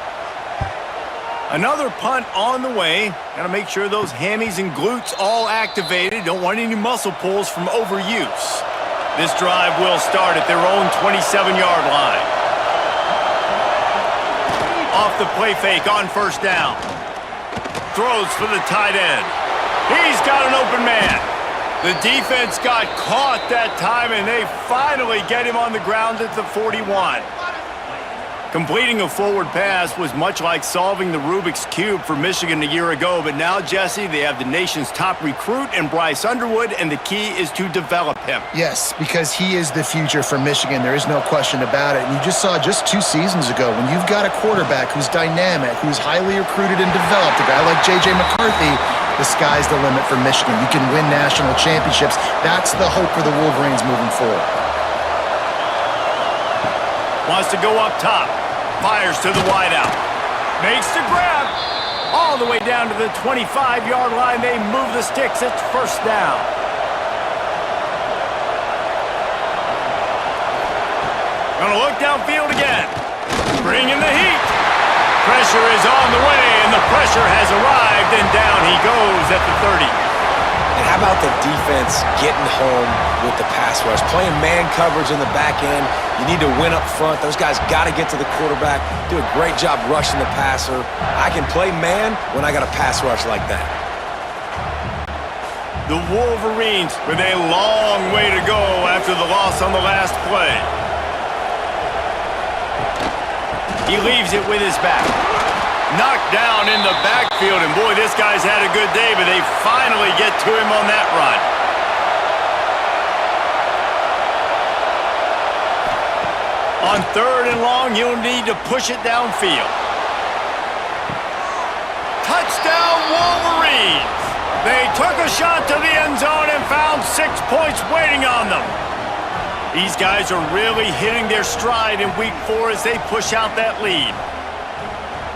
Another punt on the way. Got to make sure those hammies and glutes all activated. Don't want any muscle pulls from overuse. This drive will start at their own 27-yard line. Off the play fake on 1st down. Throws for the tight end. He's got an open man. The defense got caught that time, and they finally get him on the ground at the 41. Completing a forward pass was much like solving the Rubik's Cube for Michigan a year ago, but now, Jesse, they have the nation's top recruit in Bryce Underwood, and the key is to develop him. Yes, because he is the future for Michigan. There is no question about it. And you just saw just 2 seasons ago, when you've got a quarterback who's dynamic, who's highly recruited and developed, a guy like J.J. McCarthy, the sky's the limit for Michigan. You can win national championships. That's the hope for the Wolverines moving forward. Wants to go up top. Fires to the wideout. Makes the grab. All the way down to the 25-yard line. They move the sticks. It's first down. Gonna look downfield again. Bringing the heat. Pressure is on the way, and the pressure has arrived, and down he goes at the 30. And how about the defense getting home with the pass rush? Playing man coverage in the back end. You need to win up front. Those guys got to get to the quarterback. Do a great job rushing the passer. I can play man when I got a pass rush like that. The Wolverines with a long way to go after the loss on the last play. He leaves it with his back. Knocked down in the backfield, and boy, this guy's had a good day, but they finally get to him on that run. On 3rd and long, he'll need to push it downfield. Touchdown, Wolverines! They took a shot to the end zone and found 6 points waiting on them. These guys are really hitting their stride in Week 4 as they push out that lead.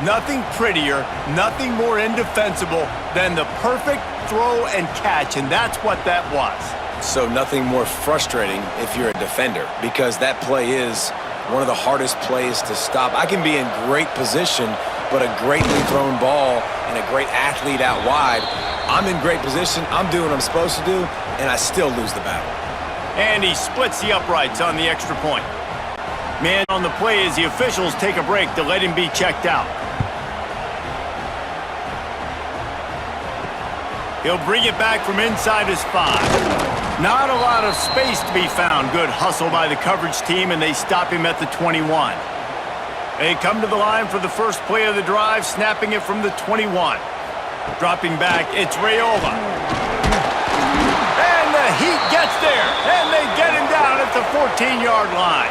Nothing prettier, nothing more indefensible than the perfect throw and catch, and that's what that was. So nothing more frustrating if you're a defender, because that play is one of the hardest plays to stop. I can be in great position, but a greatly thrown ball and a great athlete out wide, I'm in great position, I'm doing what I'm supposed to do, and I still lose the battle. And he splits the uprights on the extra point. Man on the play as the officials take a break to let him be checked out. He'll bring it back from inside his 5. Not a lot of space to be found. Good hustle by the coverage team, and they stop him at the 21. They come to the line for the first play of the drive, snapping it from the 21. Dropping back, it's Raiola. And the Heat gets there, and they get him down at the 14-yard line.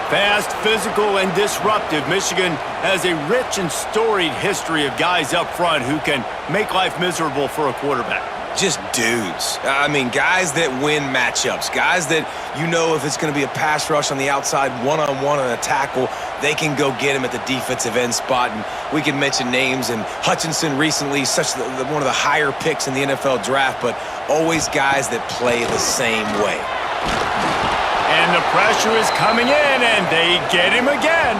Fast, physical, and disruptive, Michigan has a rich and storied history of guys up front who can make life miserable for a quarterback. Just dudes. I mean, guys that win matchups. Guys that, you know, if it's going to be a pass rush on the outside, one-on-one on a tackle, they can go get him at the defensive end spot. And we can mention names, and Hutchinson recently, one of the higher picks in the NFL draft, but always guys that play the same way. And the pressure is coming in, and they get him again.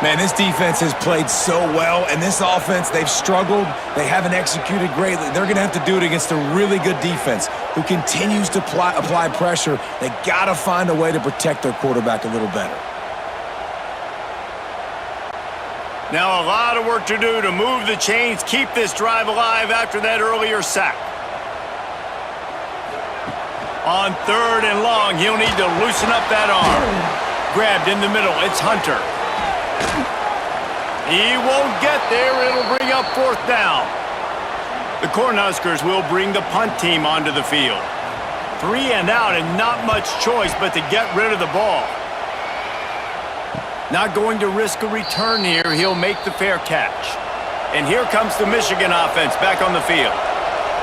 Man, this defense has played so well, and this offense, they've struggled. They haven't executed greatly. They're going to have to do it against a really good defense who continues to apply pressure. They got to find a way to protect their quarterback a little better. Now a lot of work to do to move the chains, keep this drive alive after that earlier sack. On 3rd and long, he'll need to loosen up that arm. Grabbed in the middle, it's Hunter. He won't get there, it'll bring up 4th down. The Cornhuskers will bring the punt team onto the field. 3 and out, and not much choice but to get rid of the ball. Not going to risk a return here, he'll make the fair catch. And here comes the Michigan offense back on the field.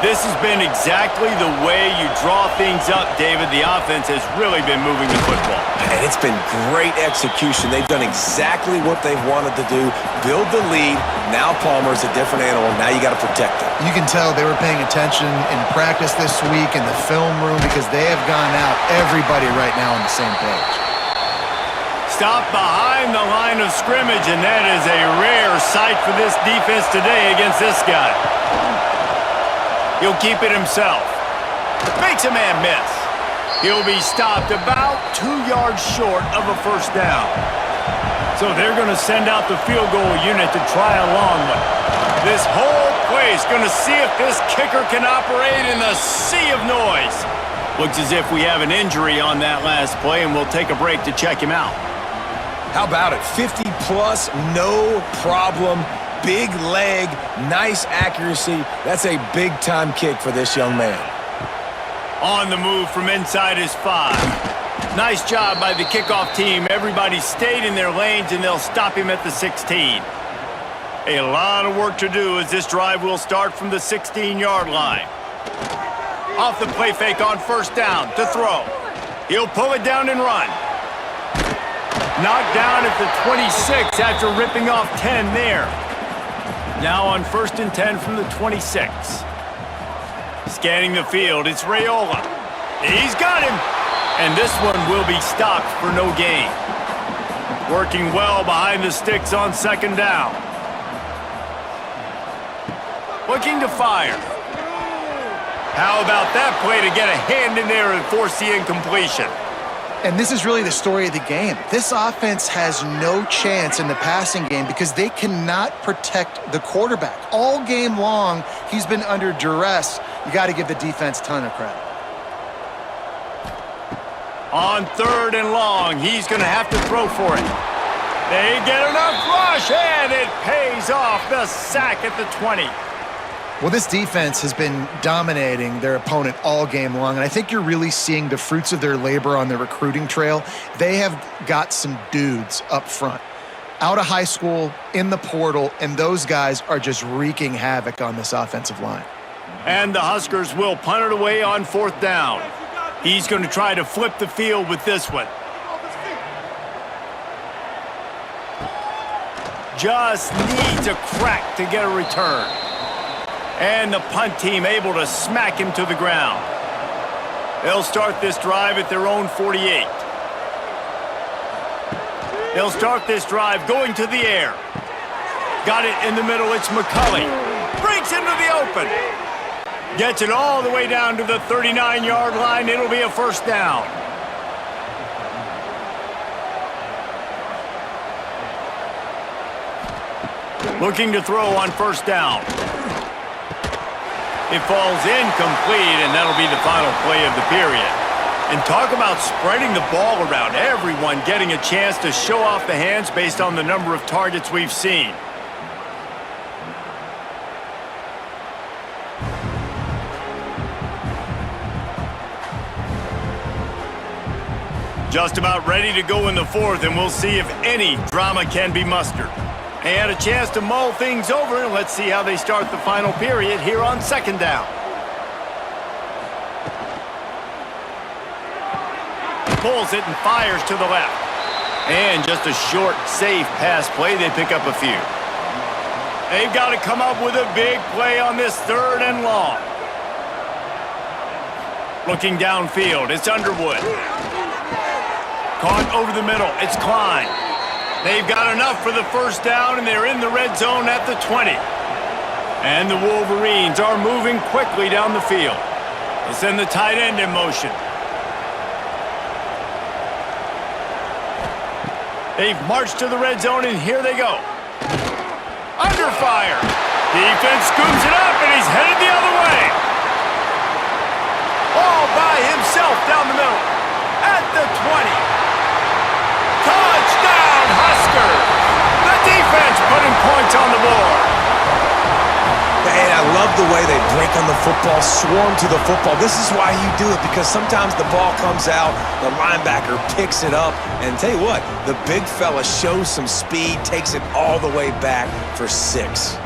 This has been exactly the way you draw things up, David. The offense has really been moving the football. And it's been great execution. They've done exactly what they've wanted to do. Build the lead. Now Palmer's a different animal. Now you got to protect him. You can tell they were paying attention in practice this week in the film room because they have gone out, everybody right now on the same page. Stop behind the line of scrimmage, and that is a rare sight for this defense today against this guy. He'll keep it himself. Makes a man miss. He'll be stopped about 2 yards short of a 1st down. So they're going to send out the field goal unit to try a long one. This whole place going to see if this kicker can operate in the sea of noise. Looks as if we have an injury on that last play, and we'll take a break to check him out. How about it? 50 plus, no problem. Big leg, nice accuracy. That's a big-time kick for this young man. On the move from inside his 5. Nice job by the kickoff team. Everybody stayed in their lanes, and they'll stop him at the 16. A lot of work to do as this drive will start from the 16-yard line. Off the play fake on first down to throw. He'll pull it down and run. Knocked down at the 26 after ripping off 10 there. Now on 1st and 10 from the 26. Scanning the field, it's Raiola. He's got him. And this one will be stopped for no gain. Working well behind the sticks on 2nd down. Looking to fire. How about that play to get a hand in there and force the incompletion? And this is really the story of the game. This offense has no chance in the passing game because they cannot protect the quarterback. All game long, he's been under duress. You got to give the defense a ton of credit. On 3rd and long, he's going to have to throw for it. They get enough rush, and it pays off. The sack at the 20. Well, this defense has been dominating their opponent all game long, and I think you're really seeing the fruits of their labor on the recruiting trail. They have got some dudes up front, out of high school, in the portal, and those guys are just wreaking havoc on this offensive line. And the Huskers will punt it away on 4th down. He's going to try to flip the field with this one. Just needs a crack to get a return. And the punt team able to smack him to the ground. They'll start this drive at their own 48. They'll start this drive going to the air. Got it in the middle, it's McCulley. Breaks into the open. Gets it all the way down to the 39-yard line. It'll be a 1st down. Looking to throw on 1st down. It falls incomplete, and that'll be the final play of the period. And talk about spreading the ball around. Everyone getting a chance to show off the hands based on the number of targets we've seen. Just about ready to go in the 4th, and we'll see if any drama can be mustered. And a chance to mull things over. Let's see how they start the final period here on 2nd down. Pulls it and fires to the left. And just a short, safe pass play. They pick up a few. They've got to come up with a big play on this 3rd and long. Looking downfield, it's Underwood. Caught over the middle, it's Klein. They've got enough for the 1st down, and they're in the red zone at the 20. And the Wolverines are moving quickly down the field. They'll send the tight end in motion. They've marched to the red zone, and here they go. Under fire. Defense scoops it up, and he's headed the other way. All by himself down the middle. At the 20. Touchdown, Huskers! The defense putting points on the board. And I love the way they break on the football, swarm to the football. This is why you do it, because sometimes the ball comes out, the linebacker picks it up, and tell you what, the big fella shows some speed, takes it all the way back for 6.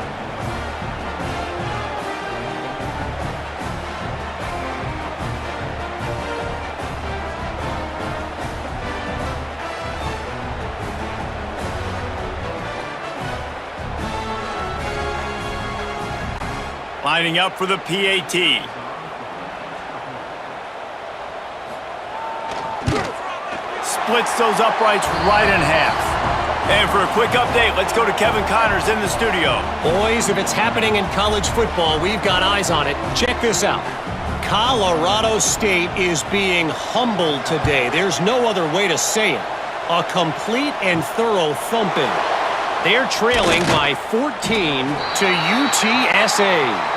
Lining up for the PAT. Splits those uprights right in half. And for a quick update, let's go to Kevin Connors in the studio. Boys, if it's happening in college football, we've got eyes on it. Check this out. Colorado State is being humbled today. There's no other way to say it. A complete and thorough thumping. They're trailing by 14 to UTSA.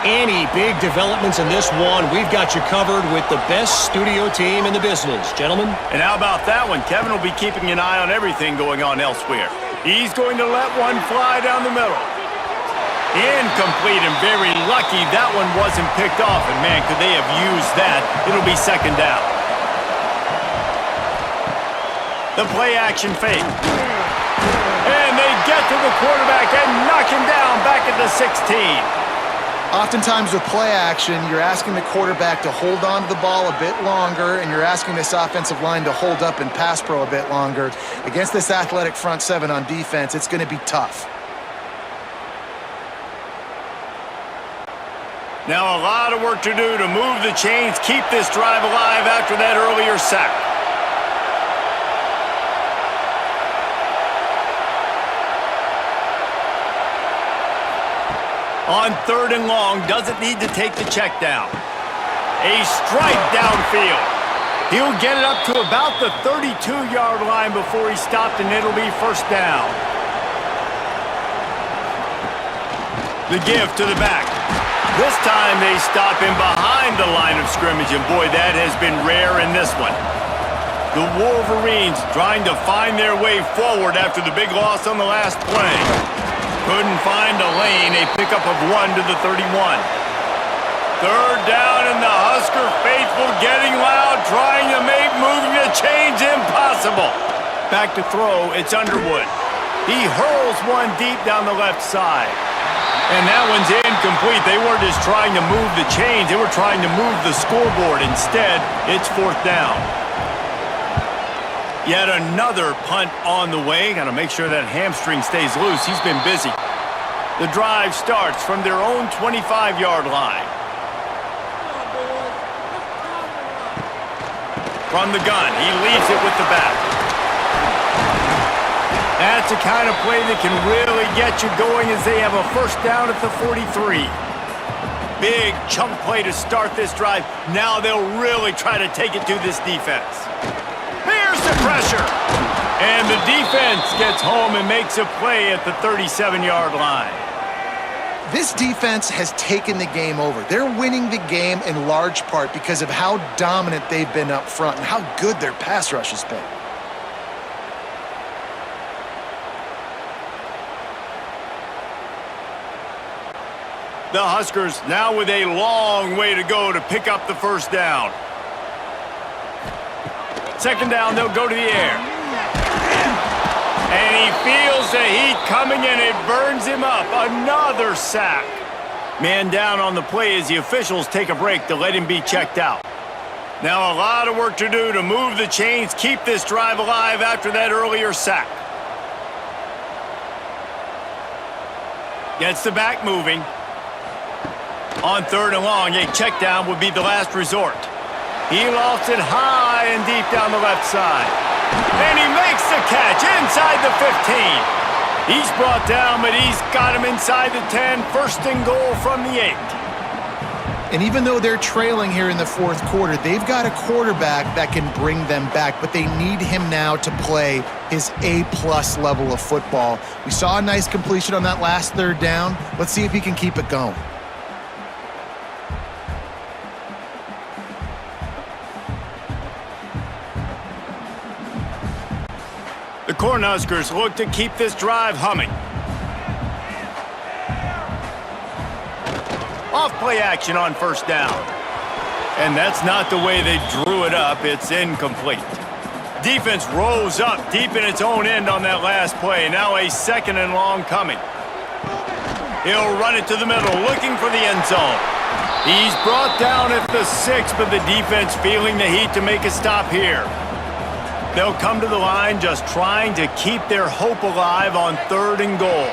any big developments in this one, we've got you covered with the best studio team in the business. Gentlemen? And how about that one? Kevin will be keeping an eye on everything going on elsewhere. He's going to let one fly down the middle. Incomplete, and very lucky that one wasn't picked off. And man, could they have used that? It'll be second down. The play action fake. And they get to the quarterback and knock him down back at the 16. Oftentimes with play action, you're asking the quarterback to hold on to the ball a bit longer, and you're asking this offensive line to hold up and pass pro a bit longer. Against this athletic front seven on defense, it's going to be tough. Now a lot of work to do to move the chains, keep this drive alive after that earlier sack. On third and long, doesn't need to take the check down. A strike downfield. He'll get it up to about the 32-yard line before he stopped, and it'll be first down. The give to the back. This time they stop him behind the line of scrimmage, and boy, that has been rare in this one. The Wolverines trying to find their way forward after the big loss on the last play. Couldn't find a lane, a pickup of 1 to the 31. Third down, and the Husker faithful getting loud, trying to make moving the chains impossible. Back to throw, it's Underwood. He hurls one deep down the left side. And that one's incomplete. They weren't just trying to move the chains, they were trying to move the scoreboard. Instead, it's fourth down. Yet another punt on the way. Got to make sure that hamstring stays loose. He's been busy. The drive starts from their own 25-yard line. From the gun, he leaves it with the back. That's the kind of play that can really get you going as they have a first down at the 43. Big chunk play to start this drive. Now they'll really try to take it to this defense. Here's the pressure. And the defense gets home and makes a play at the 37-yard line. This defense has taken the game over. They're winning the game in large part because of how dominant they've been up front and how good their pass rush has been. The Huskers now with a long way to go to pick up the first down. Second down, they'll go to the air. And he feels the heat coming and it burns him up. Another sack. Man down on the play as the officials take a break to let him be checked out. Now a lot of work to do to move the chains, keep this drive alive after that earlier sack. Gets the back moving. On third and long, a check down would be the last resort. He lofts it high and deep down the left side. And he makes the catch inside the 15. He's brought down, but he's got him inside the 10. First and goal from the 8. And even though they're trailing here in the fourth quarter, they've got a quarterback that can bring them back, but they need him now to play his A-plus level of football. We saw a nice completion on that last third down. Let's see if he can keep it going. The Cornhuskers look to keep this drive humming. Off play action on first down. And that's not the way they drew it up. It's incomplete. Defense rose up deep in its own end on that last play. Now a second and long coming. He'll run it to the middle, looking for the end zone. He's brought down at the 6, but the defense feeling the heat to make a stop here. They'll come to the line just trying to keep their hope alive on third and goal.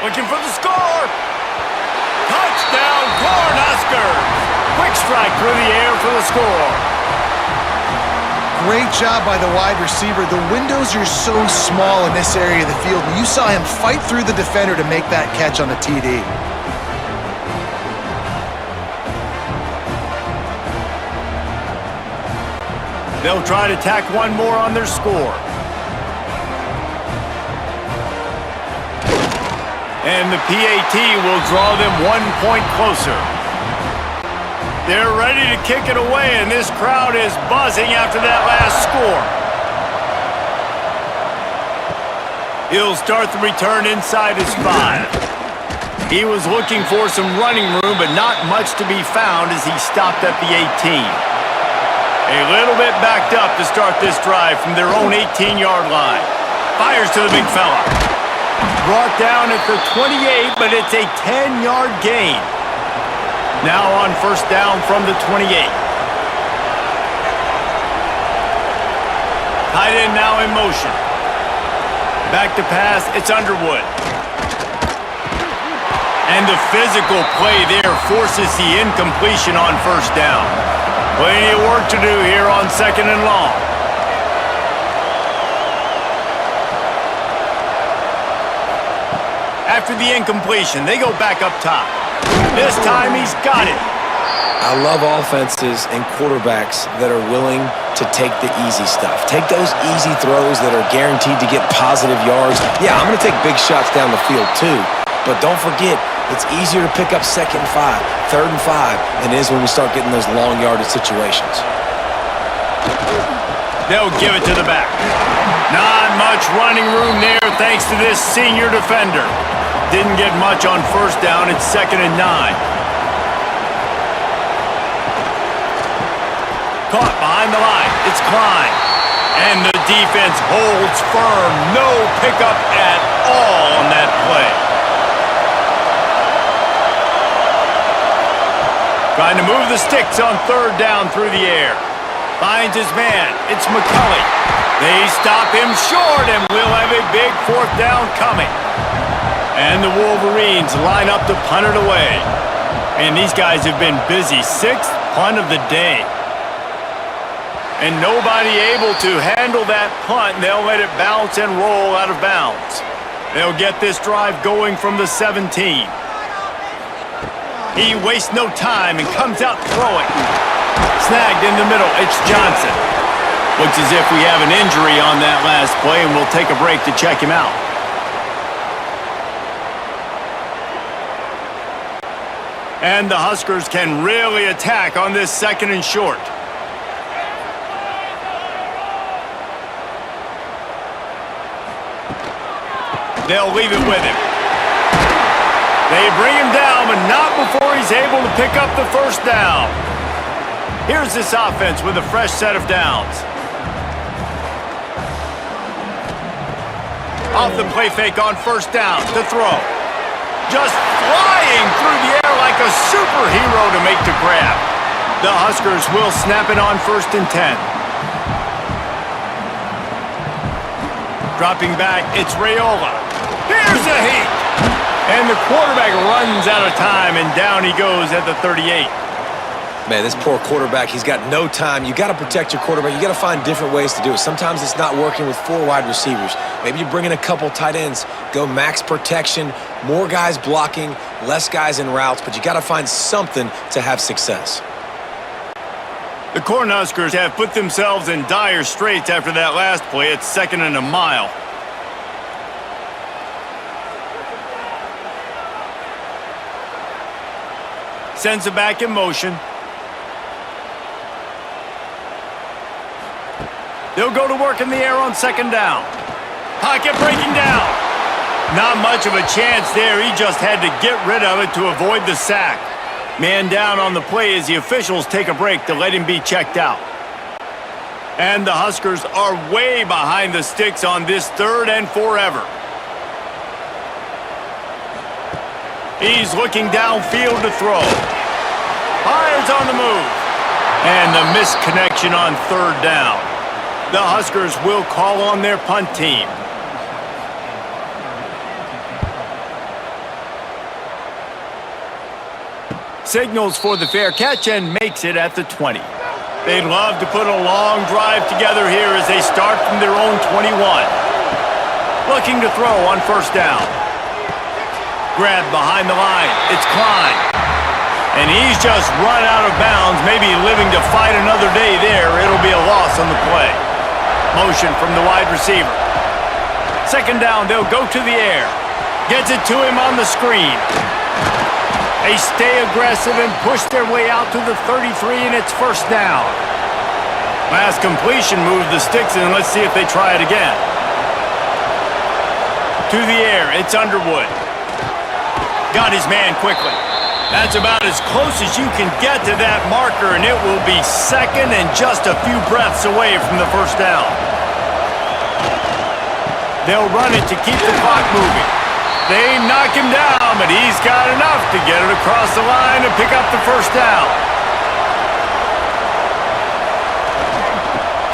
Looking for the score! Touchdown, Cornhuskers! Quick strike through the air for the score. Great job by the wide receiver. The windows are so small in this area of the field. You saw him fight through the defender to make that catch on the TD. They'll try to tack one more on their score. And the PAT will draw them 1 point closer. They're ready to kick it away, and this crowd is buzzing after that last score. He'll start the return inside his 5. He was looking for some running room, but not much to be found as he stopped at the 18. A little bit backed up to start this drive from their own 18-yard line. Fires to the big fella. Brought down at the 28, but it's a 10-yard gain. Now on first down from the 28. Tight end now in motion. Back to pass, it's Underwood. And the physical play there forces the incompletion on first down. Plenty of work to do here on 2nd and long. After the incompletion, they go back up top. This time he's got it. I love offenses and quarterbacks that are willing to take the easy stuff. Take those easy throws that are guaranteed to get positive yards. Yeah, I'm going to take big shots down the field too. But don't forget, it's easier to pick up 2nd and 5, 3rd and 5 than it is when we start getting those long yardage situations. They'll give it to the back. Not much running room there thanks to this senior defender. Didn't get much on first down. It's 2nd and 9. Caught behind the line. It's Klein. And the defense holds firm. No pickup at all on that play. Trying to move the sticks on 3rd down through the air. Finds his man. It's McCulley. They stop him short, and we'll have a big 4th down coming. And the Wolverines line up to punt it away. And these guys have been busy. 6th punt of the day. And nobody able to handle that punt. They'll let it bounce and roll out of bounds. They'll get this drive going from the 17. He wastes no time and comes out throwing. Snagged in the middle. It's Johnson. Looks as if we have an injury on that last play, and we'll take a break to check him out. And the Huskers can really attack on this 2nd and short. They'll leave it with him. They bring him down, but not before he's able to pick up the first down. Here's this offense with a fresh set of downs. Off the play fake on first down to throw. Just flying through the air like a superhero to make the grab. The Huskers will snap it on 1st and 10. Dropping back, it's Raiola. Here's the heat. And the quarterback runs out of time, and down he goes at the 38. Man, this poor quarterback, he's got no time. You got to protect your quarterback. You got to find different ways to do it. Sometimes it's not working with 4 wide receivers. Maybe you bring in a couple tight ends, go max protection, more guys blocking, less guys in routes, but you got to find something to have success. The Cornhuskers have put themselves in dire straits after that last play. It's 2nd and a mile. Sends it back in motion. They'll go to work in the air on 2nd down. Pocket breaking down. Not much of a chance there. He just had to get rid of it to avoid the sack. Man down on the play as the officials take a break to let him be checked out. And the Huskers are way behind the sticks on this 3rd and forever. He's looking downfield to throw. Fires on the move. And the misconnection on 3rd down. The Huskers will call on their punt team. Signals for the fair catch and makes it at the 20. They'd love to put a long drive together here as they start from their own 21. Looking to throw on 1st down. Grab behind the line. It's Klein. And he's just run out of bounds, maybe living to fight another day there. It'll be a loss on the play. Motion from the wide receiver. 2nd down, they'll go to the air. Gets it to him on the screen. They stay aggressive and push their way out to the 33, and it's first down. Last completion moved the sticks in. Let's see if they try it again. To the air, it's Underwood. Got his man quickly. That's about as close as you can get to that marker, and it will be second and just a few breaths away from the first down. They'll run it to keep the clock moving. They knock him down, but he's got enough to get it across the line and pick up the first down.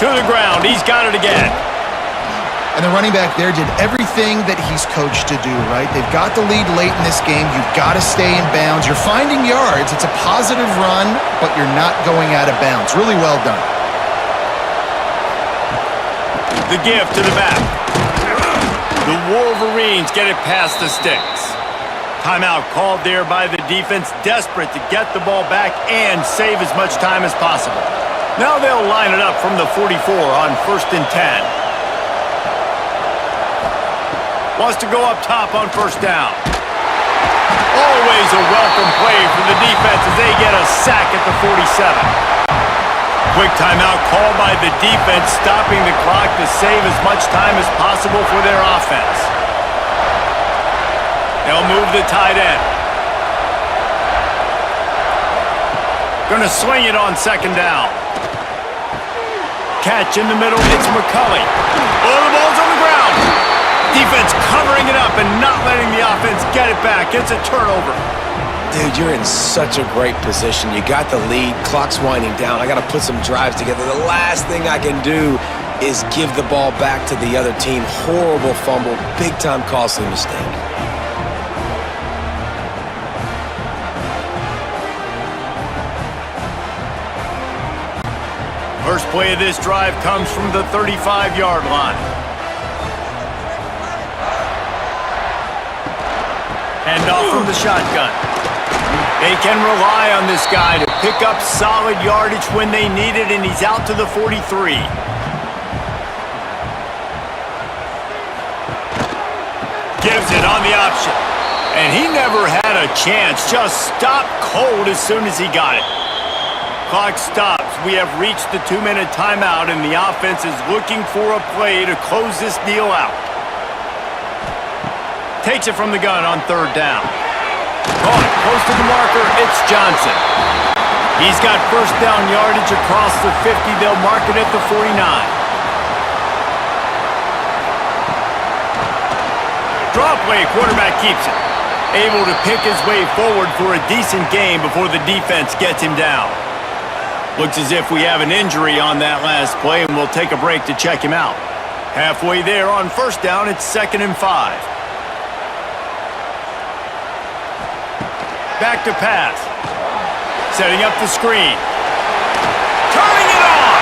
To the ground, he's got it again. And the running back there did everything that he's coached to do, right? They've got the lead late in this game. You've got to stay in bounds. You're finding yards. It's a positive run, but you're not going out of bounds. Really well done. The give to the back. The Wolverines get it past the sticks. Timeout called there by the defense, desperate to get the ball back and save as much time as possible. Now they'll line it up from the 44 on 1st and 10. Wants to go up top on first down. Always a welcome play for the defense as they get a sack at the 47. Quick timeout called by the defense, stopping the clock to save as much time as possible for their offense. They'll move the tight end. Gonna swing it on second down. Catch in the middle, it's McCulley. Oh, the ball's on the ground. Defense covering it up and not letting the offense get it back. It's a turnover. Dude, you're in such a great position. You got the lead. Clock's winding down. I got to put some drives together. The last thing I can do is give the ball back to the other team. Horrible fumble. Big-time costly mistake. First play of this drive comes from the 35-yard line. Hand off from the shotgun. They can rely on this guy to pick up solid yardage when they need it, and he's out to the 43. Gives it on the option. And he never had a chance. Just stopped cold as soon as he got it. Clock stops. We have reached the 2-minute timeout, and the offense is looking for a play to close this deal out. Takes it from the gun on third down. Caught close to the marker, it's Johnson. He's got first down yardage across the 50. They'll mark it at the 49. Draw play, quarterback keeps it. Able to pick his way forward for a decent gain before the defense gets him down. Looks as if we have an injury on that last play, and we'll take a break to check him out. Halfway there on first down, it's 2nd and 5. Back to pass. Setting up the screen. Turning it on!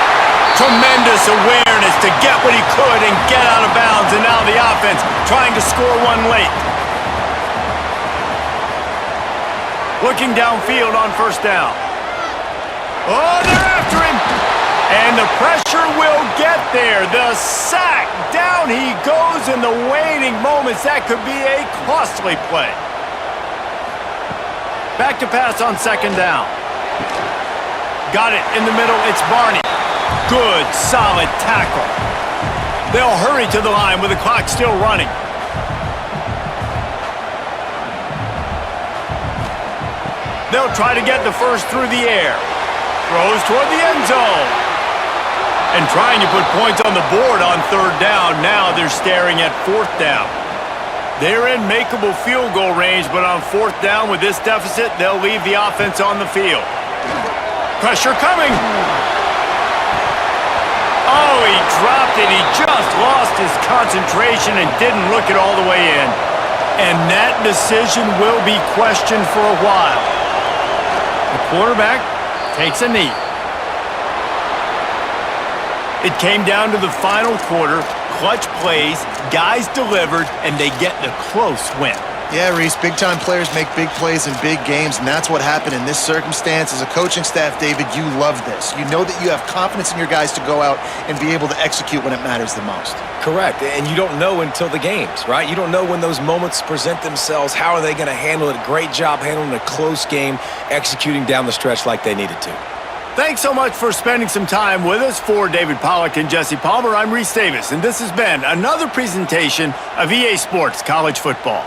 Tremendous awareness to get what he could and get out of bounds, and now the offense trying to score one late. Looking downfield on first down. Oh, they're after him! And the pressure will get there. The sack. Down he goes in the waning moments. That could be a costly play. Back to pass on second down. Got it in the middle. It's Barney. Good, solid tackle. They'll hurry to the line with the clock still running. They'll try to get the first through the air. Throws toward the end zone. And trying to put points on the board on third down. Now they're staring at fourth down. They're in makeable field goal range, but on fourth down with this deficit, they'll leave the offense on the field. Pressure coming. Oh, he dropped it. He just lost his concentration and didn't look it all the way in. And that decision will be questioned for a while. The quarterback takes a knee. It came down to the final quarter. Clutch plays, guys delivered, and they get the close win. Yeah, Reese, big-time players make big plays in big games, and that's what happened in this circumstance. As a coaching staff, David, you love this. You know that you have confidence in your guys to go out and be able to execute when it matters the most. Correct, and you don't know until the games, right? You don't know when those moments present themselves. How are they going to handle it? Great job handling a close game, executing down the stretch like they needed to. Thanks so much for spending some time with us. For David Pollack and Jesse Palmer, I'm Reese Davis, and this has been another presentation of EA Sports College Football.